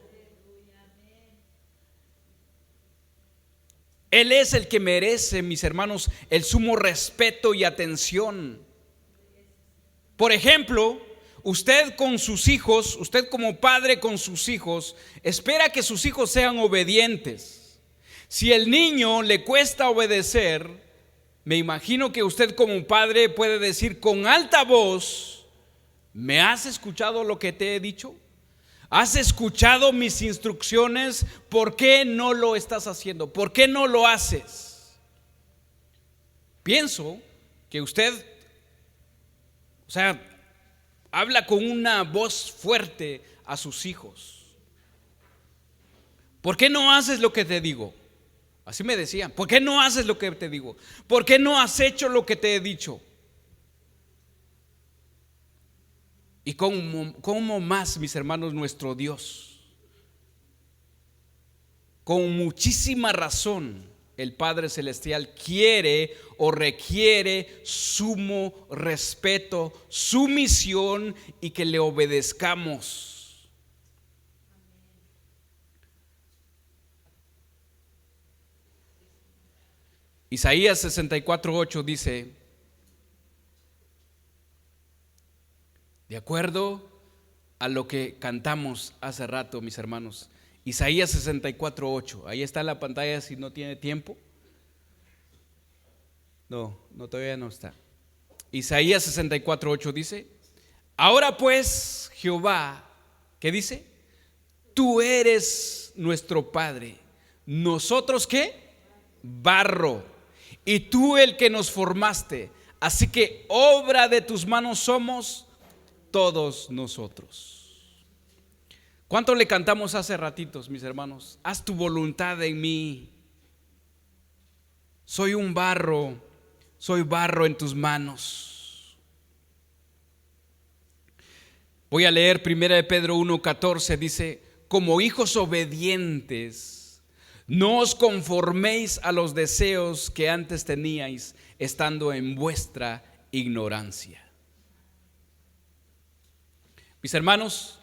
Él es el que merece, mis hermanos, el sumo respeto y atención. Por ejemplo, usted con sus hijos, usted como padre con sus hijos, espera que sus hijos sean obedientes. Si el niño le cuesta obedecer, me imagino que usted como padre puede decir con alta voz: ¿me has escuchado lo que te he dicho? ¿Has escuchado mis instrucciones? ¿Por qué no lo estás haciendo? ¿Por qué no lo haces? Pienso que usted, habla con una voz fuerte a sus hijos. ¿Por qué no haces lo que te digo? Así me decían. ¿Por qué no haces lo que te digo? ¿Por qué no has hecho lo que te he dicho? Y cómo más, mis hermanos, nuestro Dios, con muchísima razón, el Padre Celestial quiere o requiere sumo respeto, sumisión y que le obedezcamos. Isaías 64:8 dice, de acuerdo a lo que cantamos hace rato, mis hermanos, Isaías 64:8, ahí está en la pantalla si no tiene tiempo. No, todavía no está. Isaías 64:8 dice: ahora pues, Jehová, ¿qué dice? Tú eres nuestro Padre, nosotros ¿qué? Barro, y tú el que nos formaste, así que obra de tus manos somos todos nosotros. ¿Cuánto le cantamos hace ratitos, mis hermanos? Haz tu voluntad en mí. Soy barro en tus manos. Voy a leer 1 de Pedro 1:14, dice: como hijos obedientes, no os conforméis a los deseos que antes teníais, estando en vuestra ignorancia. Mis hermanos,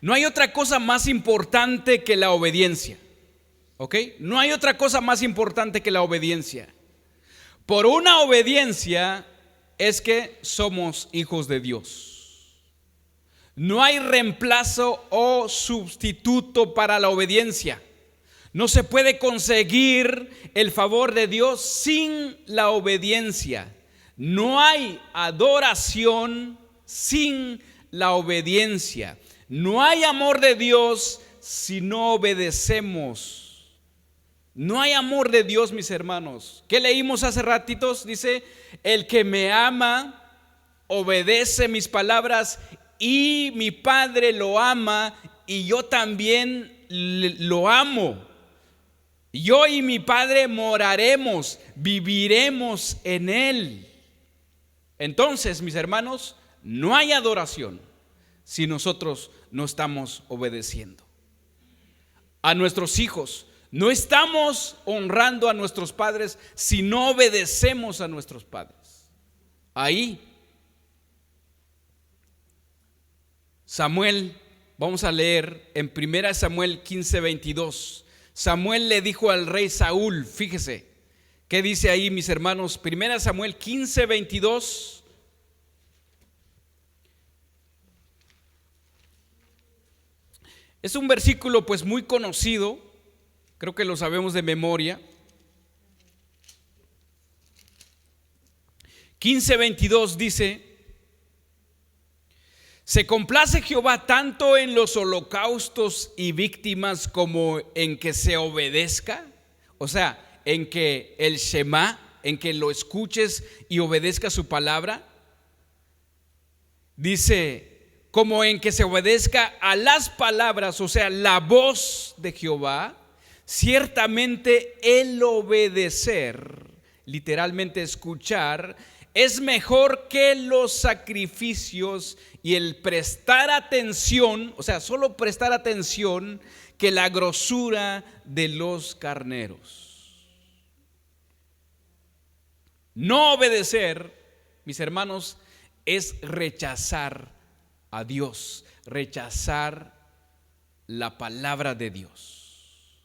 no hay otra cosa más importante que la obediencia. ¿Ok? No hay otra cosa más importante que la obediencia. Por una obediencia es que somos hijos de Dios. No hay reemplazo o sustituto para la obediencia. No se puede conseguir el favor de Dios sin la obediencia. No hay adoración sin la obediencia. No hay amor de Dios si no obedecemos. No hay amor de Dios, mis hermanos. ¿Qué leímos hace ratitos? Dice: el que me ama obedece mis palabras, y mi Padre lo ama y yo también lo amo. Yo y mi Padre moraremos, viviremos en él. Entonces, mis hermanos, no hay adoración si nosotros no estamos obedeciendo. A nuestros hijos, no estamos honrando a nuestros padres si no obedecemos a nuestros padres. Ahí Samuel, vamos a leer en 1 Samuel 15:22. Samuel le dijo al rey Saúl, fíjese, ¿qué dice ahí, mis hermanos? 1 Samuel 15:22. Es un versículo pues muy conocido, creo que lo sabemos de memoria. 15:22 dice: se complace Jehová tanto en los holocaustos y víctimas como en que se obedezca. O sea, en que el Shema, en que lo escuches y obedezca su palabra. Dice, como en que se obedezca a las palabras, o sea, la voz de Jehová. Ciertamente el obedecer, literalmente escuchar, es mejor que los sacrificios, y el prestar atención, o sea, solo prestar atención, que la grosura de los carneros. No obedecer, mis hermanos, es rechazar a Dios, rechazar la palabra de Dios,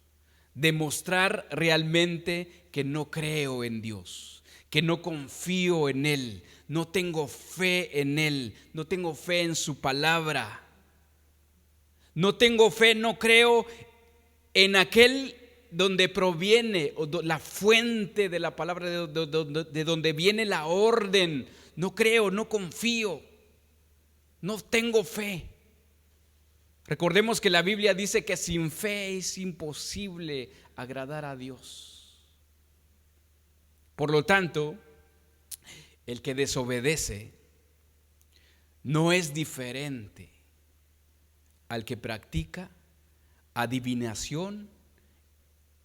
demostrar realmente que no creo en Dios, que no confío en Él, no tengo fe en Él, no tengo fe en su palabra, no tengo fe, no creo en aquel donde proviene la fuente de la palabra, de donde viene la orden. No creo, no confío, no tengo fe. Recordemos que la Biblia dice que sin fe es imposible agradar a Dios. Por lo tanto, el que desobedece no es diferente al que practica adivinación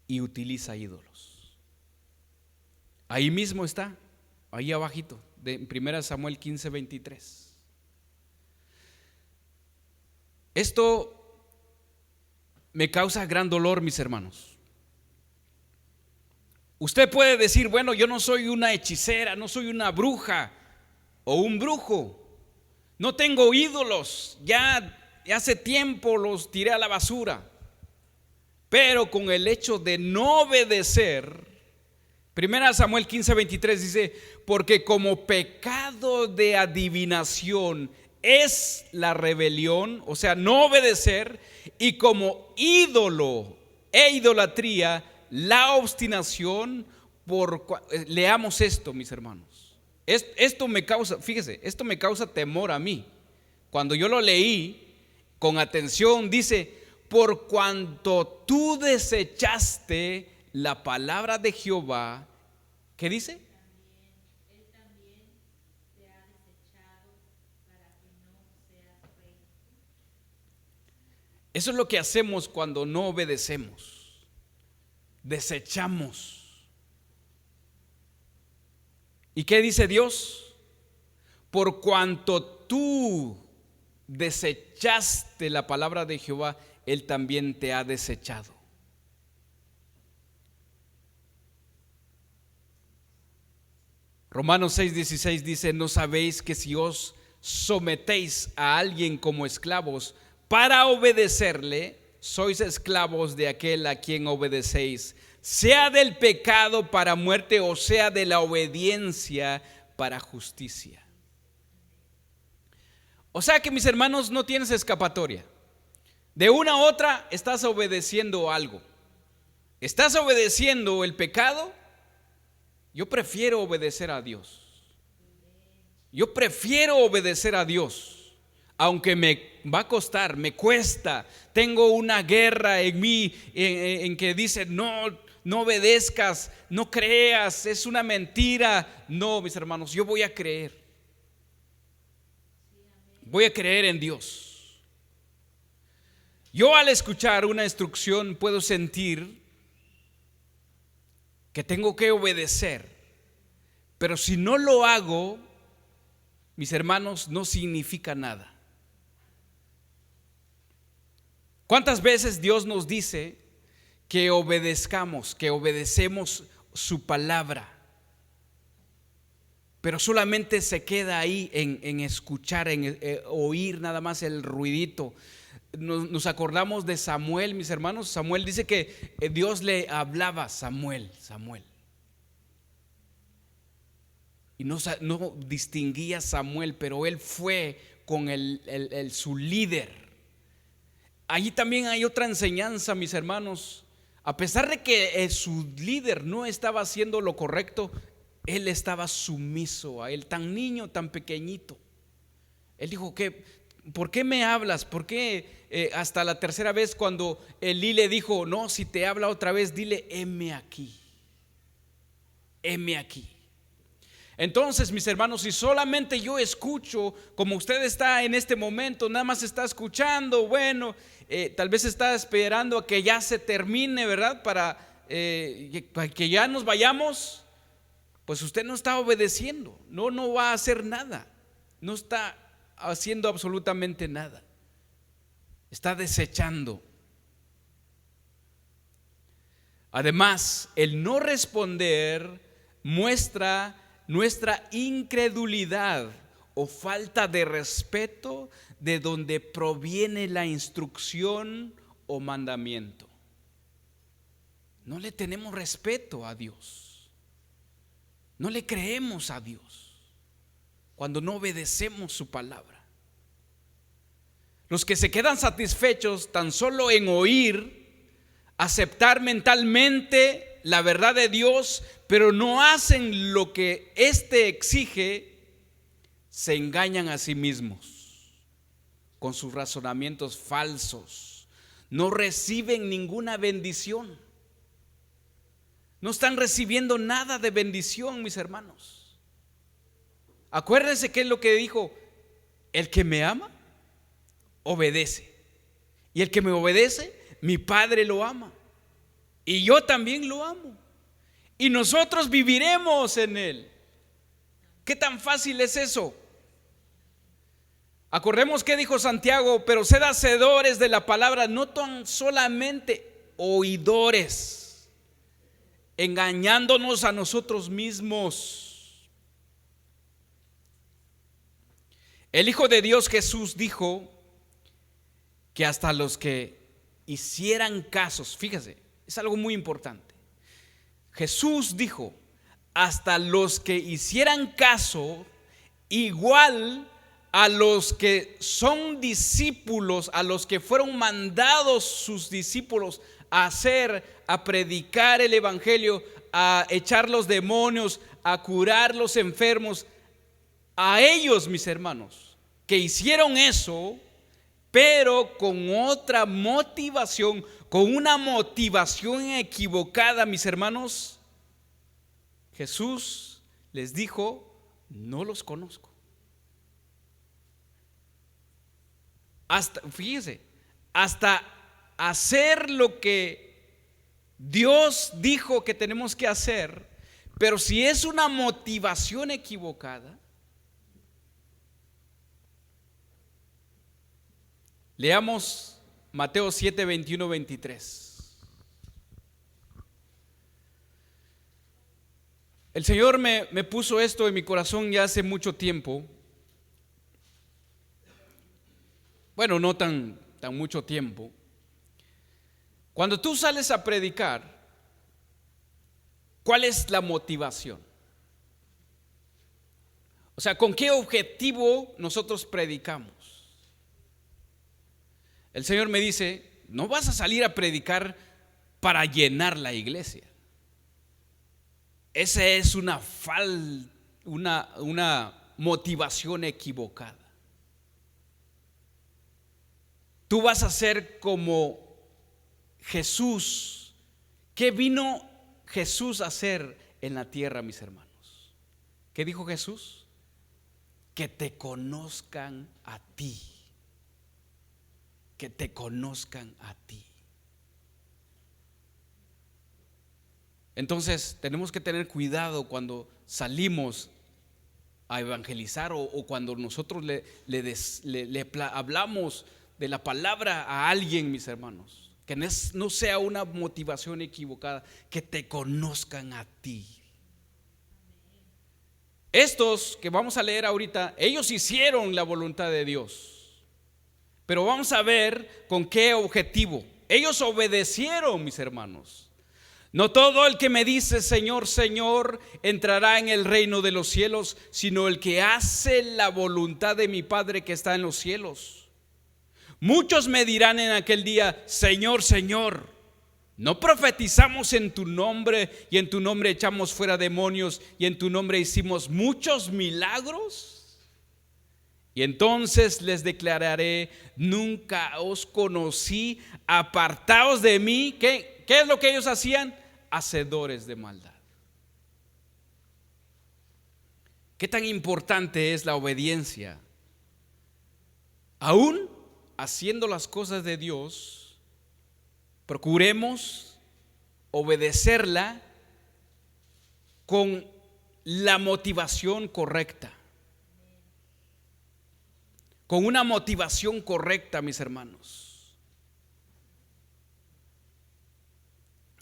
y utiliza ídolos. Ahí mismo está, ahí abajito, de 1 Samuel 15:23. Esto me causa gran dolor, mis hermanos. Usted puede decir, bueno, yo no soy una hechicera, no soy una bruja o un brujo, no tengo ídolos, ya hace tiempo los tiré a la basura. Pero con el hecho de no obedecer, 1 Samuel 15:23 dice: porque como pecado de adivinación es la rebelión, o sea, no obedecer, y como ídolo e idolatría la obstinación. Leamos esto, mis hermanos. Esto me causa, fíjese, esto me causa temor a mí. Cuando yo lo leí con atención, dice: por cuanto tú desechaste la palabra de Jehová, ¿qué dice? Él también te ha desechado para que no seas rey. Eso es lo que hacemos cuando no obedecemos. Desechamos. ¿Y qué dice Dios? Por cuanto tú desechaste la palabra de Jehová, Él también te ha desechado. Romanos 6:16 dice: ¿no sabéis que si os sometéis a alguien como esclavos para obedecerle, sois esclavos de aquel a quien obedecéis, sea del pecado para muerte o sea de la obediencia para justicia? O sea que, mis hermanos, no tienes escapatoria. De una u otra estás obedeciendo algo. ¿Estás obedeciendo el pecado? Yo prefiero obedecer a Dios. Yo prefiero obedecer a Dios, aunque me va a costar, me cuesta. Tengo una guerra en mí en que dice: no obedezcas, no creas, es una mentira. No, mis hermanos, yo voy a creer. Voy a creer en Dios. Yo, al escuchar una instrucción, puedo sentir que tengo que obedecer, pero si no lo hago, mis hermanos, no significa nada. ¿Cuántas veces Dios nos dice que obedezcamos, que obedecemos su palabra? Pero solamente se queda ahí en escuchar, en oír nada más el ruidito. Nos acordamos de Samuel, mis hermanos. Samuel dice que Dios le hablaba: Samuel, Samuel. Y no distinguía Samuel, pero él fue con su líder. Allí también hay otra enseñanza, mis hermanos. A pesar de que su líder no estaba haciendo lo correcto, él estaba sumiso a él, tan niño, tan pequeñito. Él dijo: ¿por qué me hablas? ¿Por qué hasta la tercera vez, cuando Elí le dijo: no, si te habla otra vez, dile: heme aquí, heme aquí? Entonces, mis hermanos, si solamente yo escucho, como usted está en este momento, nada más está escuchando, bueno, tal vez está esperando a que ya se termine, ¿verdad? Para que ya nos vayamos. Pues usted no está obedeciendo, no va a hacer nada, no está haciendo absolutamente nada, está desechando. Además, el no responder muestra nuestra incredulidad o falta de respeto de donde proviene la instrucción o mandamiento. No le tenemos respeto a Dios. No le creemos a Dios cuando no obedecemos su palabra. Los que se quedan satisfechos tan solo en oír, aceptar mentalmente la verdad de Dios, pero no hacen lo que éste exige, se engañan a sí mismos con sus razonamientos falsos. No reciben ninguna bendición. No están recibiendo nada de bendición, mis hermanos. Acuérdense qué es lo que dijo: el que me ama, obedece. Y el que me obedece, mi Padre lo ama. Y yo también lo amo. Y nosotros viviremos en él. ¿Qué tan fácil es eso? Acordemos que dijo Santiago: pero sed hacedores de la palabra, no tan solamente oidores, engañándonos a nosotros mismos. El Hijo de Dios Jesús dijo que hasta los que hicieran casos, fíjese, es algo muy importante. Jesús dijo: hasta los que hicieran caso, igual a los que son discípulos, a los que fueron mandados sus discípulos a hacer, a predicar el evangelio, a echar los demonios, a curar los enfermos, a ellos, mis hermanos, que hicieron eso, pero con otra motivación, con una motivación equivocada, mis hermanos, Jesús les dijo: no los conozco. Fíjese, hasta hacer lo que Dios dijo que tenemos que hacer, pero si es una motivación equivocada, Leamos Mateo 7, 21, 23. El Señor me puso esto en mi corazón ya hace mucho tiempo. Bueno, no tan mucho tiempo. Cuando tú sales a predicar, ¿cuál es la motivación? O sea, ¿con qué objetivo nosotros predicamos? El Señor me dice, no vas a salir a predicar para llenar la iglesia. Esa es una motivación equivocada. Tú vas a ser como Jesús. ¿Qué vino Jesús a hacer en la tierra, mis hermanos? ¿Qué dijo Jesús? Que te conozcan a ti. Que te conozcan a ti. Entonces tenemos que tener cuidado cuando salimos a evangelizar o cuando nosotros le hablamos de la palabra a alguien, mis hermanos, que no sea una motivación equivocada, que te conozcan a ti. Estos que vamos a leer ahorita, ellos hicieron la voluntad de Dios. Pero vamos a ver con qué objetivo. Ellos obedecieron, mis hermanos. No todo el que me dice Señor, Señor entrará en el reino de los cielos, sino el que hace la voluntad de mi Padre que está en los cielos. Muchos me dirán en aquel día, Señor, Señor, ¿no profetizamos en tu nombre y en tu nombre echamos fuera demonios y en tu nombre hicimos muchos milagros? Y entonces les declararé, nunca os conocí, apartaos de mí. ¿Qué es lo que ellos hacían? Hacedores de maldad. ¿Qué tan importante es la obediencia? Aún haciendo las cosas de Dios, procuremos obedecerla con la motivación correcta. Con una motivación correcta, mis hermanos.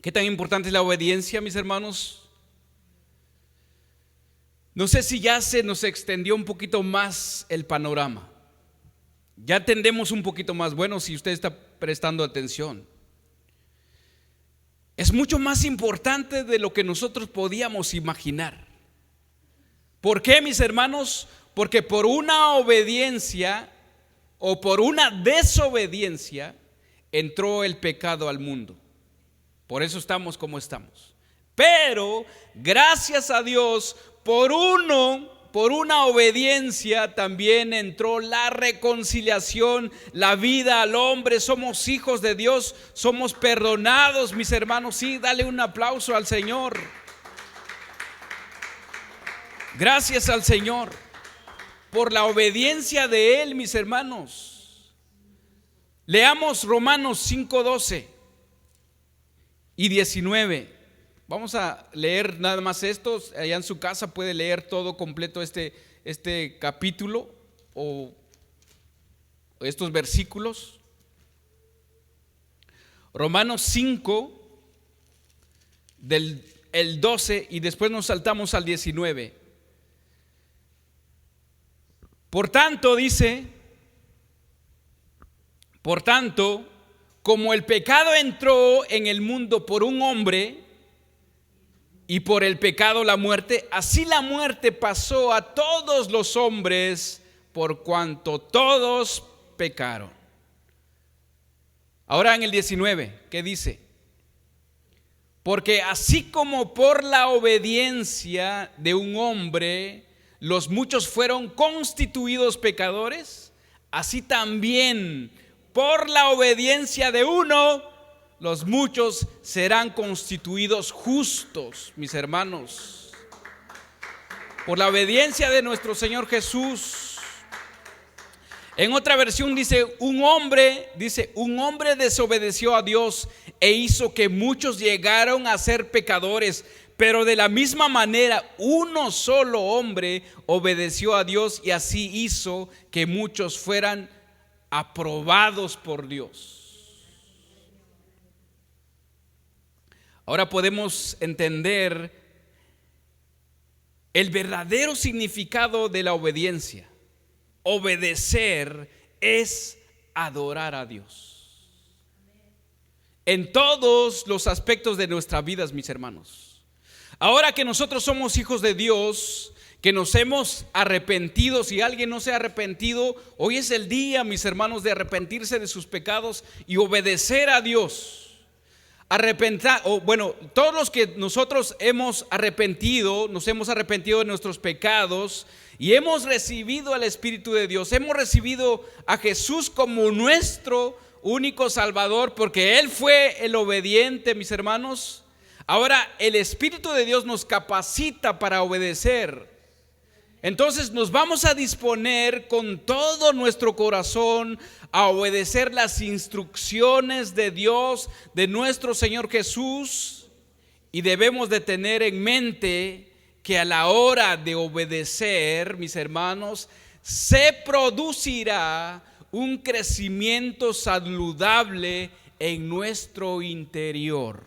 ¿Qué tan importante es la obediencia, mis hermanos? No sé si ya se nos extendió un poquito más el panorama. Ya entendemos un poquito más. Bueno, si usted está prestando atención, es mucho más importante de lo que nosotros podíamos imaginar. ¿Por qué, mis hermanos? Porque por una obediencia o por una desobediencia entró el pecado al mundo. Por eso estamos como estamos. Pero gracias a Dios, por una obediencia también entró la reconciliación, la vida al hombre. Somos hijos de Dios, somos perdonados, mis hermanos. Sí, dale un aplauso al Señor. Gracias al Señor por la obediencia de Él, mis hermanos. Leamos Romanos 5:12 y 19. Vamos a leer nada más estos. Allá en su casa puede leer todo completo este capítulo o estos versículos. Romanos 5 del 12 y después nos saltamos al 19. Por tanto, dice, como el pecado entró en el mundo por un hombre y por el pecado la muerte, así la muerte pasó a todos los hombres por cuanto todos pecaron. Ahora en el 19, ¿qué dice? Porque así como por la obediencia de un hombre los muchos fueron constituidos pecadores, así también por la obediencia de uno, los muchos serán constituidos justos, mis hermanos. Por la obediencia de nuestro Señor Jesús. En otra versión dice, un hombre desobedeció a Dios e hizo que muchos llegaron a ser pecadores. Pero de la misma manera, uno solo hombre obedeció a Dios y así hizo que muchos fueran aprobados por Dios. Ahora podemos entender el verdadero significado de la obediencia. Obedecer es adorar a Dios en todos los aspectos de nuestras vidas, mis hermanos. Ahora que nosotros somos hijos de Dios, que nos hemos arrepentido, si alguien no se ha arrepentido, hoy es el día, mis hermanos, de arrepentirse de sus pecados y obedecer a Dios. Todos los que nosotros hemos arrepentido, nos hemos arrepentido de nuestros pecados y hemos recibido al Espíritu de Dios, hemos recibido a Jesús como nuestro único Salvador, porque Él fue el obediente, mis hermanos. Ahora el Espíritu de Dios nos capacita para obedecer. Entonces nos vamos a disponer con todo nuestro corazón a obedecer las instrucciones de Dios, de nuestro Señor Jesús, y debemos de tener en mente que a la hora de obedecer, mis hermanos, se producirá un crecimiento saludable en nuestro interior.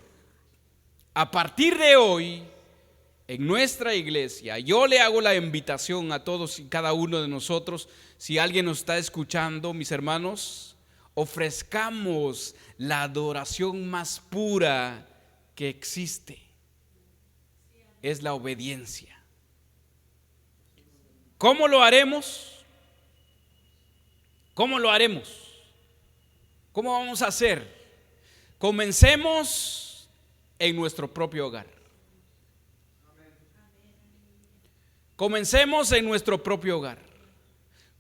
A partir de hoy, en nuestra iglesia, yo le hago la invitación a todos y cada uno de nosotros, si alguien nos está escuchando, mis hermanos, ofrezcamos la adoración más pura que existe. Es la obediencia. ¿Cómo lo haremos? ¿Cómo lo haremos? ¿Cómo vamos a hacer? Comencemos en nuestro propio hogar. Comencemos en nuestro propio hogar.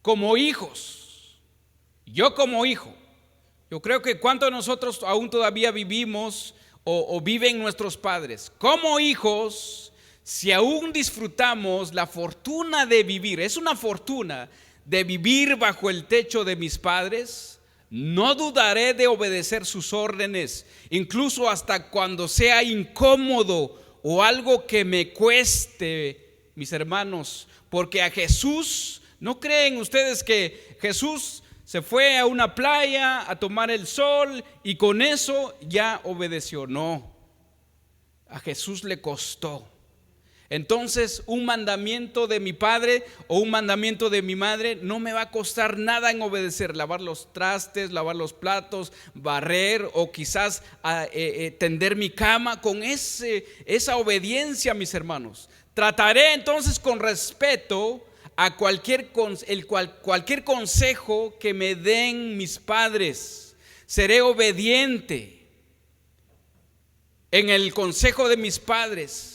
Como hijos, yo como hijo, yo creo que cuántos de nosotros aún todavía vivimos o viven nuestros padres. Como hijos, si aún disfrutamos la fortuna de vivir, es una fortuna de vivir bajo el techo de mis padres, no dudaré de obedecer sus órdenes, incluso hasta cuando sea incómodo o algo que me cueste, mis hermanos, porque a Jesús, ¿no creen ustedes que Jesús se fue a una playa a tomar el sol y con eso ya obedeció? No, a Jesús le costó. Entonces, un mandamiento de mi padre o un mandamiento de mi madre no me va a costar nada en obedecer. Lavar los trastes, lavar los platos, barrer o quizás tender mi cama. Con esa obediencia, mis hermanos, trataré entonces con respeto a cualquier consejo que me den mis padres. Seré obediente en el consejo de mis padres.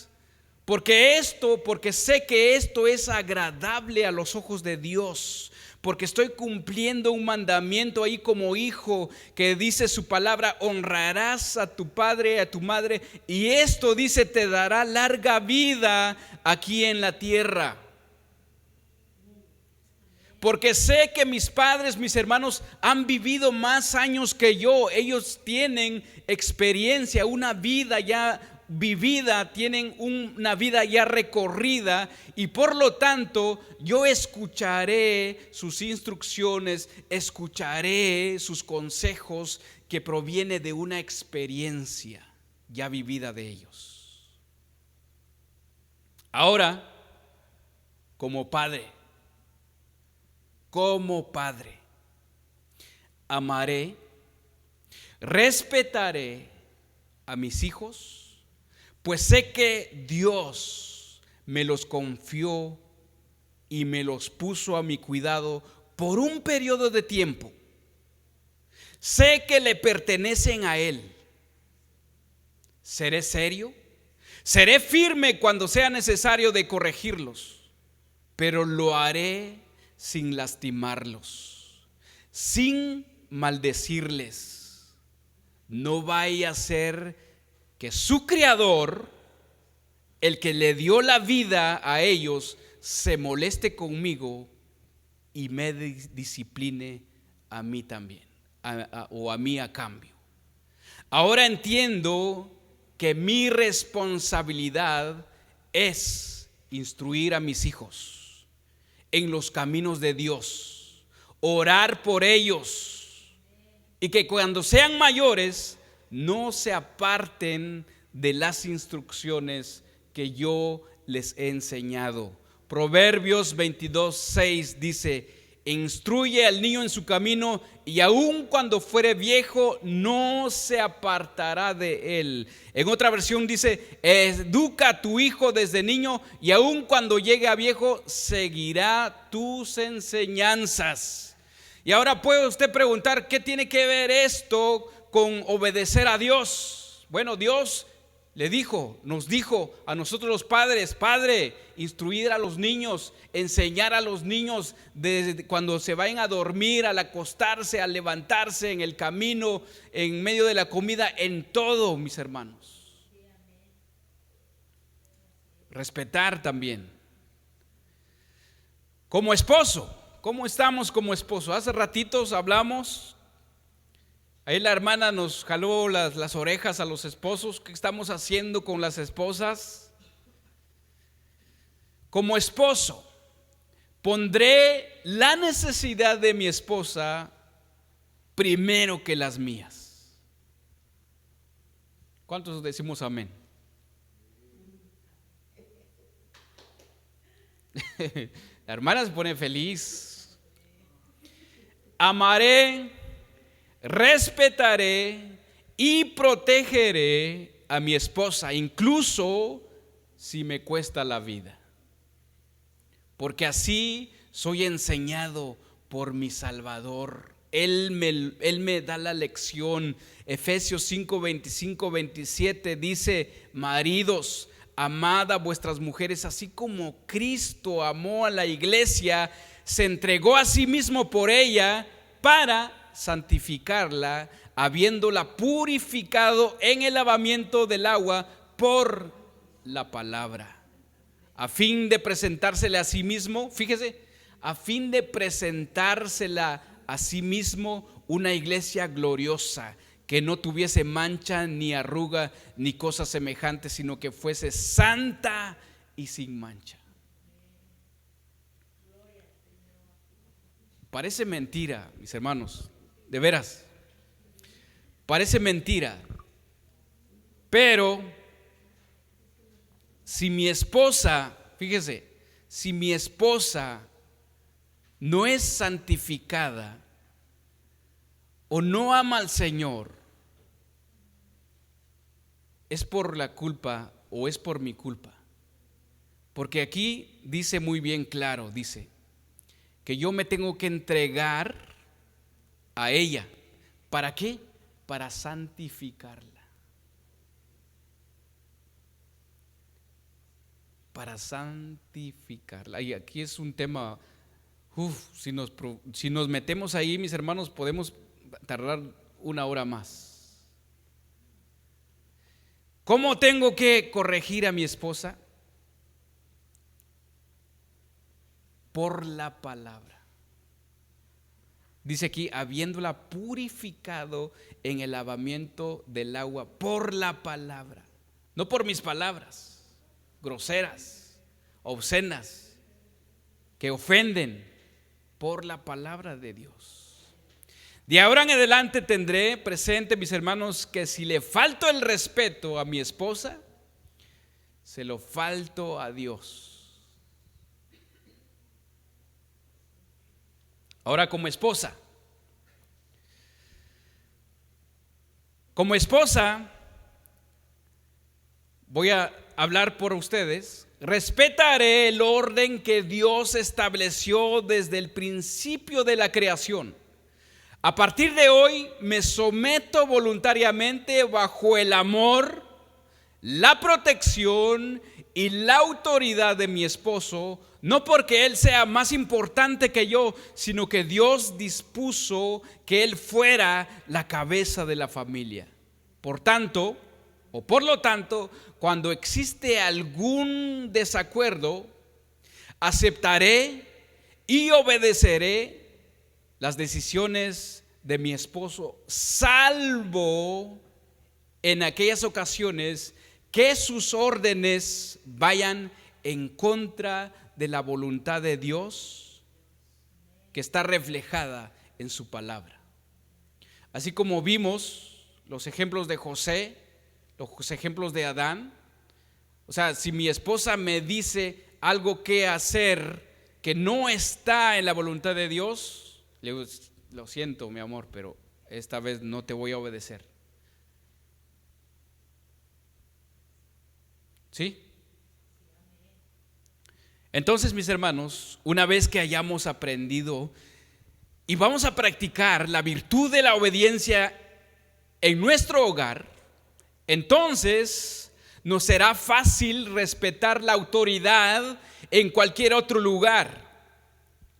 Porque sé que esto es agradable a los ojos de Dios, porque estoy cumpliendo un mandamiento ahí como hijo que dice su palabra: honrarás a tu padre y a tu madre, y esto dice te dará larga vida aquí en la tierra. Porque sé que mis padres, mis hermanos han vivido más años que yo. Ellos tienen experiencia, una vida ya vivida, tienen una vida ya recorrida, y por lo tanto yo escucharé sus instrucciones, escucharé sus consejos que proviene de una experiencia ya vivida de ellos. Ahora, como padre, amaré, respetaré a mis hijos, pues sé que Dios me los confió y me los puso a mi cuidado por un periodo de tiempo. Sé que le pertenecen a Él. Seré serio, seré firme cuando sea necesario de corregirlos, pero lo haré sin lastimarlos, sin maldecirles. No vaya a ser que su Creador, el que le dio la vida a ellos, se moleste conmigo y me discipline a mí también, o a mí a cambio. Ahora entiendo que mi responsabilidad es instruir a mis hijos en los caminos de Dios, orar por ellos, y que cuando sean mayores no se aparten de las instrucciones que yo les he enseñado. Proverbios 22:6 dice: instruye al niño en su camino, y aun cuando fuere viejo no se apartará de él. En otra versión dice: educa a tu hijo desde niño, y aun cuando llegue a viejo seguirá tus enseñanzas. Y ahora puede usted preguntar: ¿qué tiene que ver esto con obedecer a Dios? Bueno, Dios nos dijo a nosotros los padres: Padre, instruir a los niños, enseñar a los niños desde cuando se vayan a dormir, al acostarse, al levantarse, en el camino, en medio de la comida, en todo, mis hermanos. Respetar también. Como esposo, ¿cómo estamos como esposo? Hace ratitos hablamos. Ahí la hermana nos jaló las orejas a los esposos. ¿Qué estamos haciendo con las esposas? Como esposo, pondré la necesidad de mi esposa primero que las mías. ¿Cuántos decimos amén? La hermana se pone feliz. Amaré, respetaré y protegeré a mi esposa, incluso si me cuesta la vida, porque así soy enseñado por mi Salvador. Él me da la lección. Efesios 5:25-27 dice: maridos, amad a vuestras mujeres así como Cristo amó a la iglesia, se entregó a sí mismo por ella para santificarla, habiéndola purificado en el lavamiento del agua por la palabra, a fin de presentársela a sí mismo. Fíjese, a fin de presentársela a sí mismo una iglesia gloriosa, que no tuviese mancha ni arruga ni cosa semejante, sino que fuese santa y sin mancha. Parece mentira, mis hermanos, de veras, parece mentira, pero si mi esposa, fíjese, si mi esposa no es santificada o no ama al Señor, es por la culpa o es por mi culpa. Porque aquí dice muy bien claro, dice que yo me tengo que entregar a ella. ¿Para qué? Para santificarla. Para santificarla. Y aquí es un tema, si nos metemos ahí, mis hermanos, podemos tardar una hora más. ¿Cómo tengo que corregir a mi esposa? Por la palabra. Dice aquí: habiéndola purificado en el lavamiento del agua por la palabra. No por mis palabras groseras, obscenas, que ofenden, por la palabra de Dios. De ahora en adelante tendré presente, mis hermanos, que si le falto el respeto a mi esposa, se lo falto a Dios. Ahora, como esposa, voy a hablar por ustedes. Respetaré el orden que Dios estableció desde el principio de la creación. A partir de hoy me someto voluntariamente bajo el amor, la protección y la autoridad de mi esposo, no porque él sea más importante que yo, sino que Dios dispuso que él fuera la cabeza de la familia. Por lo tanto, cuando existe algún desacuerdo, aceptaré y obedeceré las decisiones de mi esposo, salvo en aquellas ocasiones que sus órdenes vayan en contra de la voluntad de Dios que está reflejada en su palabra. Así como vimos los ejemplos de José, los ejemplos de Adán. O sea, si mi esposa me dice algo que hacer que no está en la voluntad de Dios, le digo, lo siento, mi amor, pero esta vez no te voy a obedecer. ¿Sí? Entonces, mis hermanos, una vez que hayamos aprendido y vamos a practicar la virtud de la obediencia en nuestro hogar, entonces nos será fácil respetar la autoridad en cualquier otro lugar,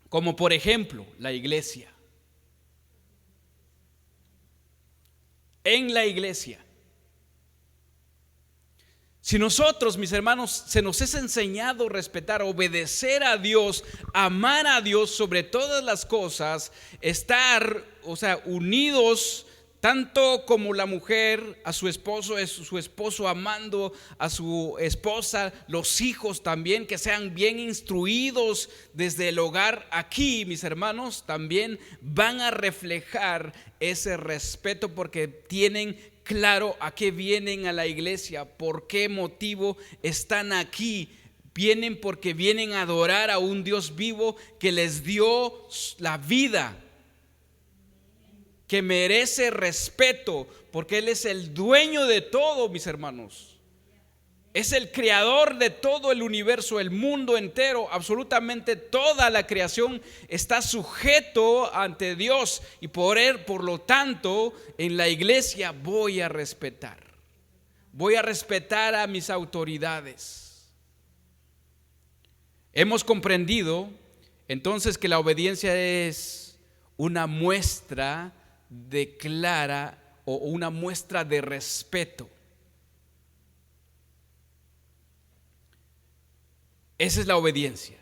como por ejemplo la iglesia. En la iglesia. Si nosotros, mis hermanos, se nos es enseñado respetar, obedecer a Dios, amar a Dios sobre todas las cosas, estar, unidos tanto como la mujer a su esposo amando a su esposa, los hijos también que sean bien instruidos desde el hogar. Aquí, mis hermanos, también van a reflejar ese respeto porque tienen claro a qué vienen a la iglesia, por qué motivo están aquí. Vienen porque vienen a adorar a un Dios vivo que les dio la vida, que merece respeto, porque Él es el dueño de todo, mis hermanos. Es el creador de todo el universo, el mundo entero, absolutamente toda la creación está sujeto ante Dios. Y por lo tanto, en la iglesia voy a respetar a mis autoridades. Hemos comprendido entonces que la obediencia es una muestra de clara o una muestra de respeto. Esa es la obediencia.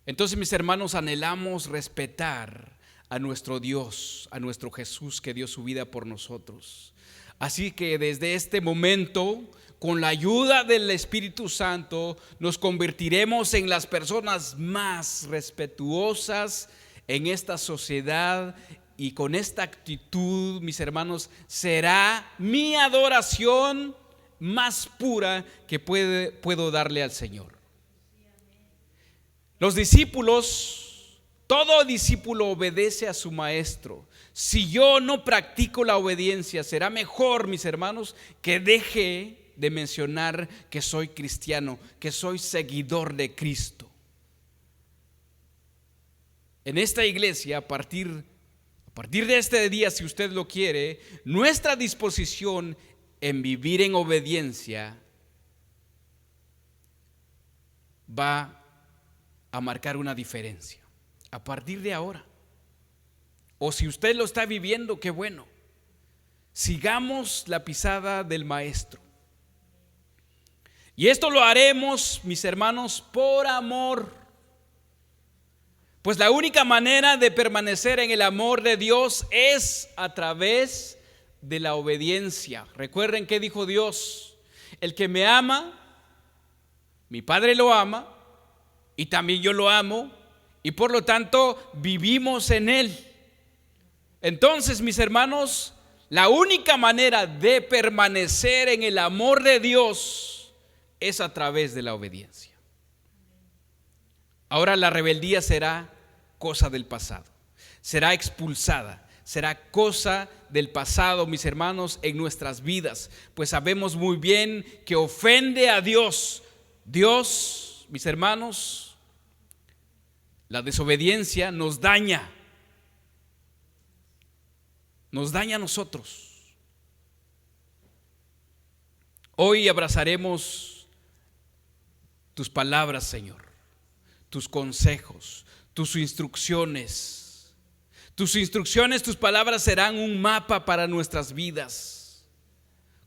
Entonces, mis hermanos, anhelamos respetar a nuestro Dios, a nuestro Jesús que dio su vida por nosotros. Así que desde este momento, con la ayuda del Espíritu Santo, nos convertiremos en las personas más respetuosas en esta sociedad. Y con esta actitud, mis hermanos, será mi adoración más pura que puedo darle al Señor. Los discípulos, todo discípulo obedece a su maestro. Si yo no practico la obediencia, será mejor, mis hermanos, que deje de mencionar que soy cristiano, que soy seguidor de Cristo. En esta iglesia, a partir de este día, si usted lo quiere, nuestra disposición en vivir en obediencia va a marcar una diferencia a partir de ahora. O si usted lo está viviendo, qué bueno. Sigamos la pisada del maestro. Y esto lo haremos, mis hermanos, por amor. Pues la única manera de permanecer en el amor de Dios es a través de la obediencia. Recuerden que dijo Dios: el que me ama, mi Padre lo ama, y también yo lo amo, y por lo tanto vivimos en Él. Entonces, mis hermanos, la única manera de permanecer en el amor de Dios es a través de la obediencia. Ahora la rebeldía será cosa del pasado, será expulsada, será cosa del pasado, mis hermanos, en nuestras vidas, pues sabemos muy bien que ofende a Dios. Dios, mis hermanos, la desobediencia nos daña a nosotros. Hoy abrazaremos tus palabras, Señor, tus consejos, tus instrucciones. Tus instrucciones, tus palabras serán un mapa para nuestras vidas,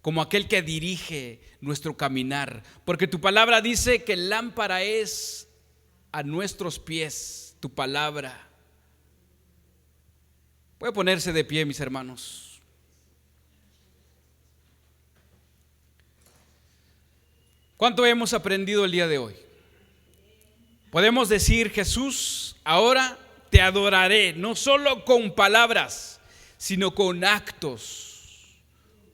como aquel que dirige nuestro caminar, porque tu palabra dice que lámpara es a nuestros pies tu palabra. Puede ponerse de pie, mis hermanos. ¿Cuánto hemos aprendido el día de hoy? Podemos decir: Jesús, ahora te adoraré, no solo con palabras, sino con actos,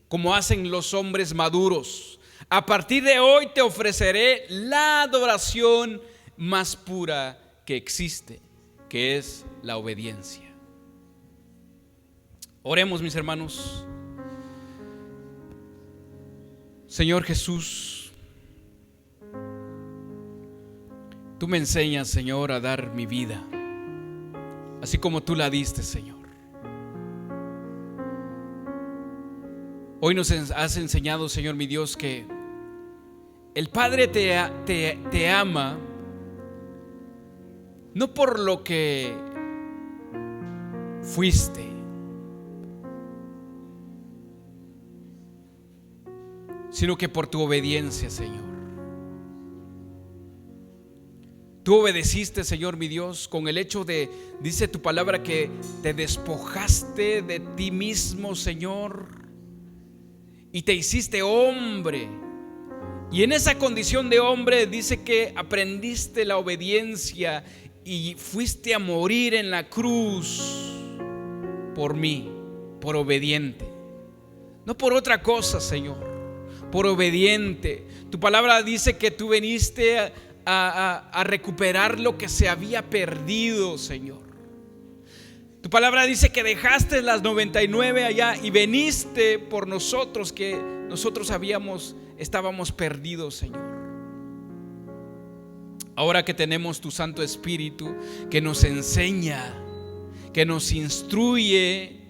como hacen los hombres maduros. A partir de hoy te ofreceré la adoración más pura que existe, que es la obediencia. Oremos, mis hermanos. Señor Jesús, tú me enseñas, Señor, a dar mi vida, así como tú la diste, Señor. Hoy nos has enseñado, Señor mi Dios, que el Padre te ama no por lo que fuiste, sino que por tu obediencia, Señor. Tú obedeciste, Señor mi Dios, con el hecho de, dice tu palabra, que te despojaste de ti mismo, Señor, y te hiciste hombre. Y en esa condición de hombre dice que aprendiste la obediencia y fuiste a morir en la cruz por mí, por obediente. No por otra cosa, Señor, por obediente. Tu palabra dice que tú viniste a recuperar lo que se había perdido, Señor. Tu palabra dice que dejaste las 99 allá y viniste por nosotros, que nosotros estábamos perdidos, Señor. Ahora que tenemos tu Santo Espíritu que nos enseña, que nos instruye,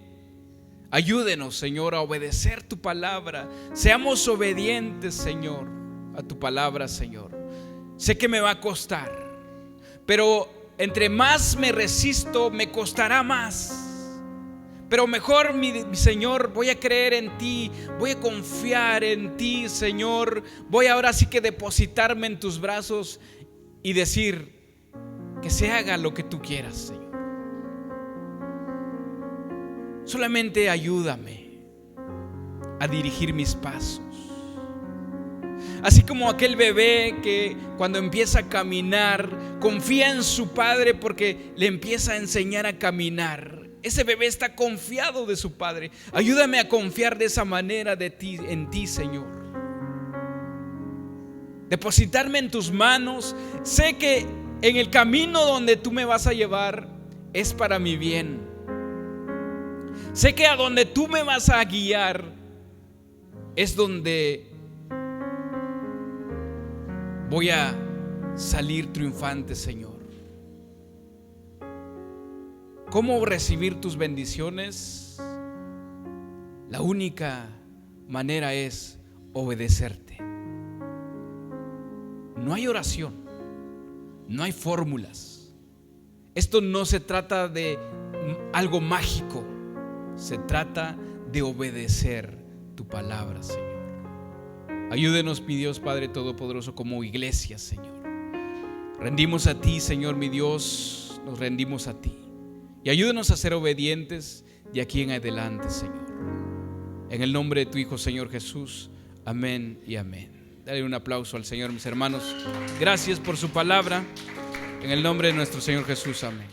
ayúdenos, Señor, a obedecer tu palabra. Seamos obedientes, Señor, a tu palabra, Señor. Sé que me va a costar, pero entre más me resisto, me costará más. Pero mejor, mi Señor, voy a creer en ti, voy a confiar en ti, Señor. Voy ahora sí que depositarme en tus brazos y decir: que se haga lo que tú quieras, Señor. Solamente ayúdame a dirigir mis pasos. Así como aquel bebé que cuando empieza a caminar confía en su padre porque le empieza a enseñar a caminar. Ese bebé está confiado de su padre. Ayúdame a confiar de esa manera en ti, Señor. Depositarme en tus manos. Sé que en el camino donde tú me vas a llevar es para mi bien. Sé que a donde tú me vas a guiar es donde voy a salir triunfante, Señor. ¿Cómo recibir tus bendiciones? La única manera es obedecerte. No hay oración, no hay fórmulas. Esto no se trata de algo mágico. Se trata de obedecer tu palabra, Señor. Ayúdenos, mi Dios Padre Todopoderoso, como iglesia, Señor. Rendimos a ti, Señor, mi Dios, nos rendimos a ti. Y ayúdenos a ser obedientes de aquí en adelante, Señor. En el nombre de tu Hijo, Señor Jesús. Amén y amén. Dale un aplauso al Señor, mis hermanos. Gracias por su palabra. En el nombre de nuestro Señor Jesús. Amén.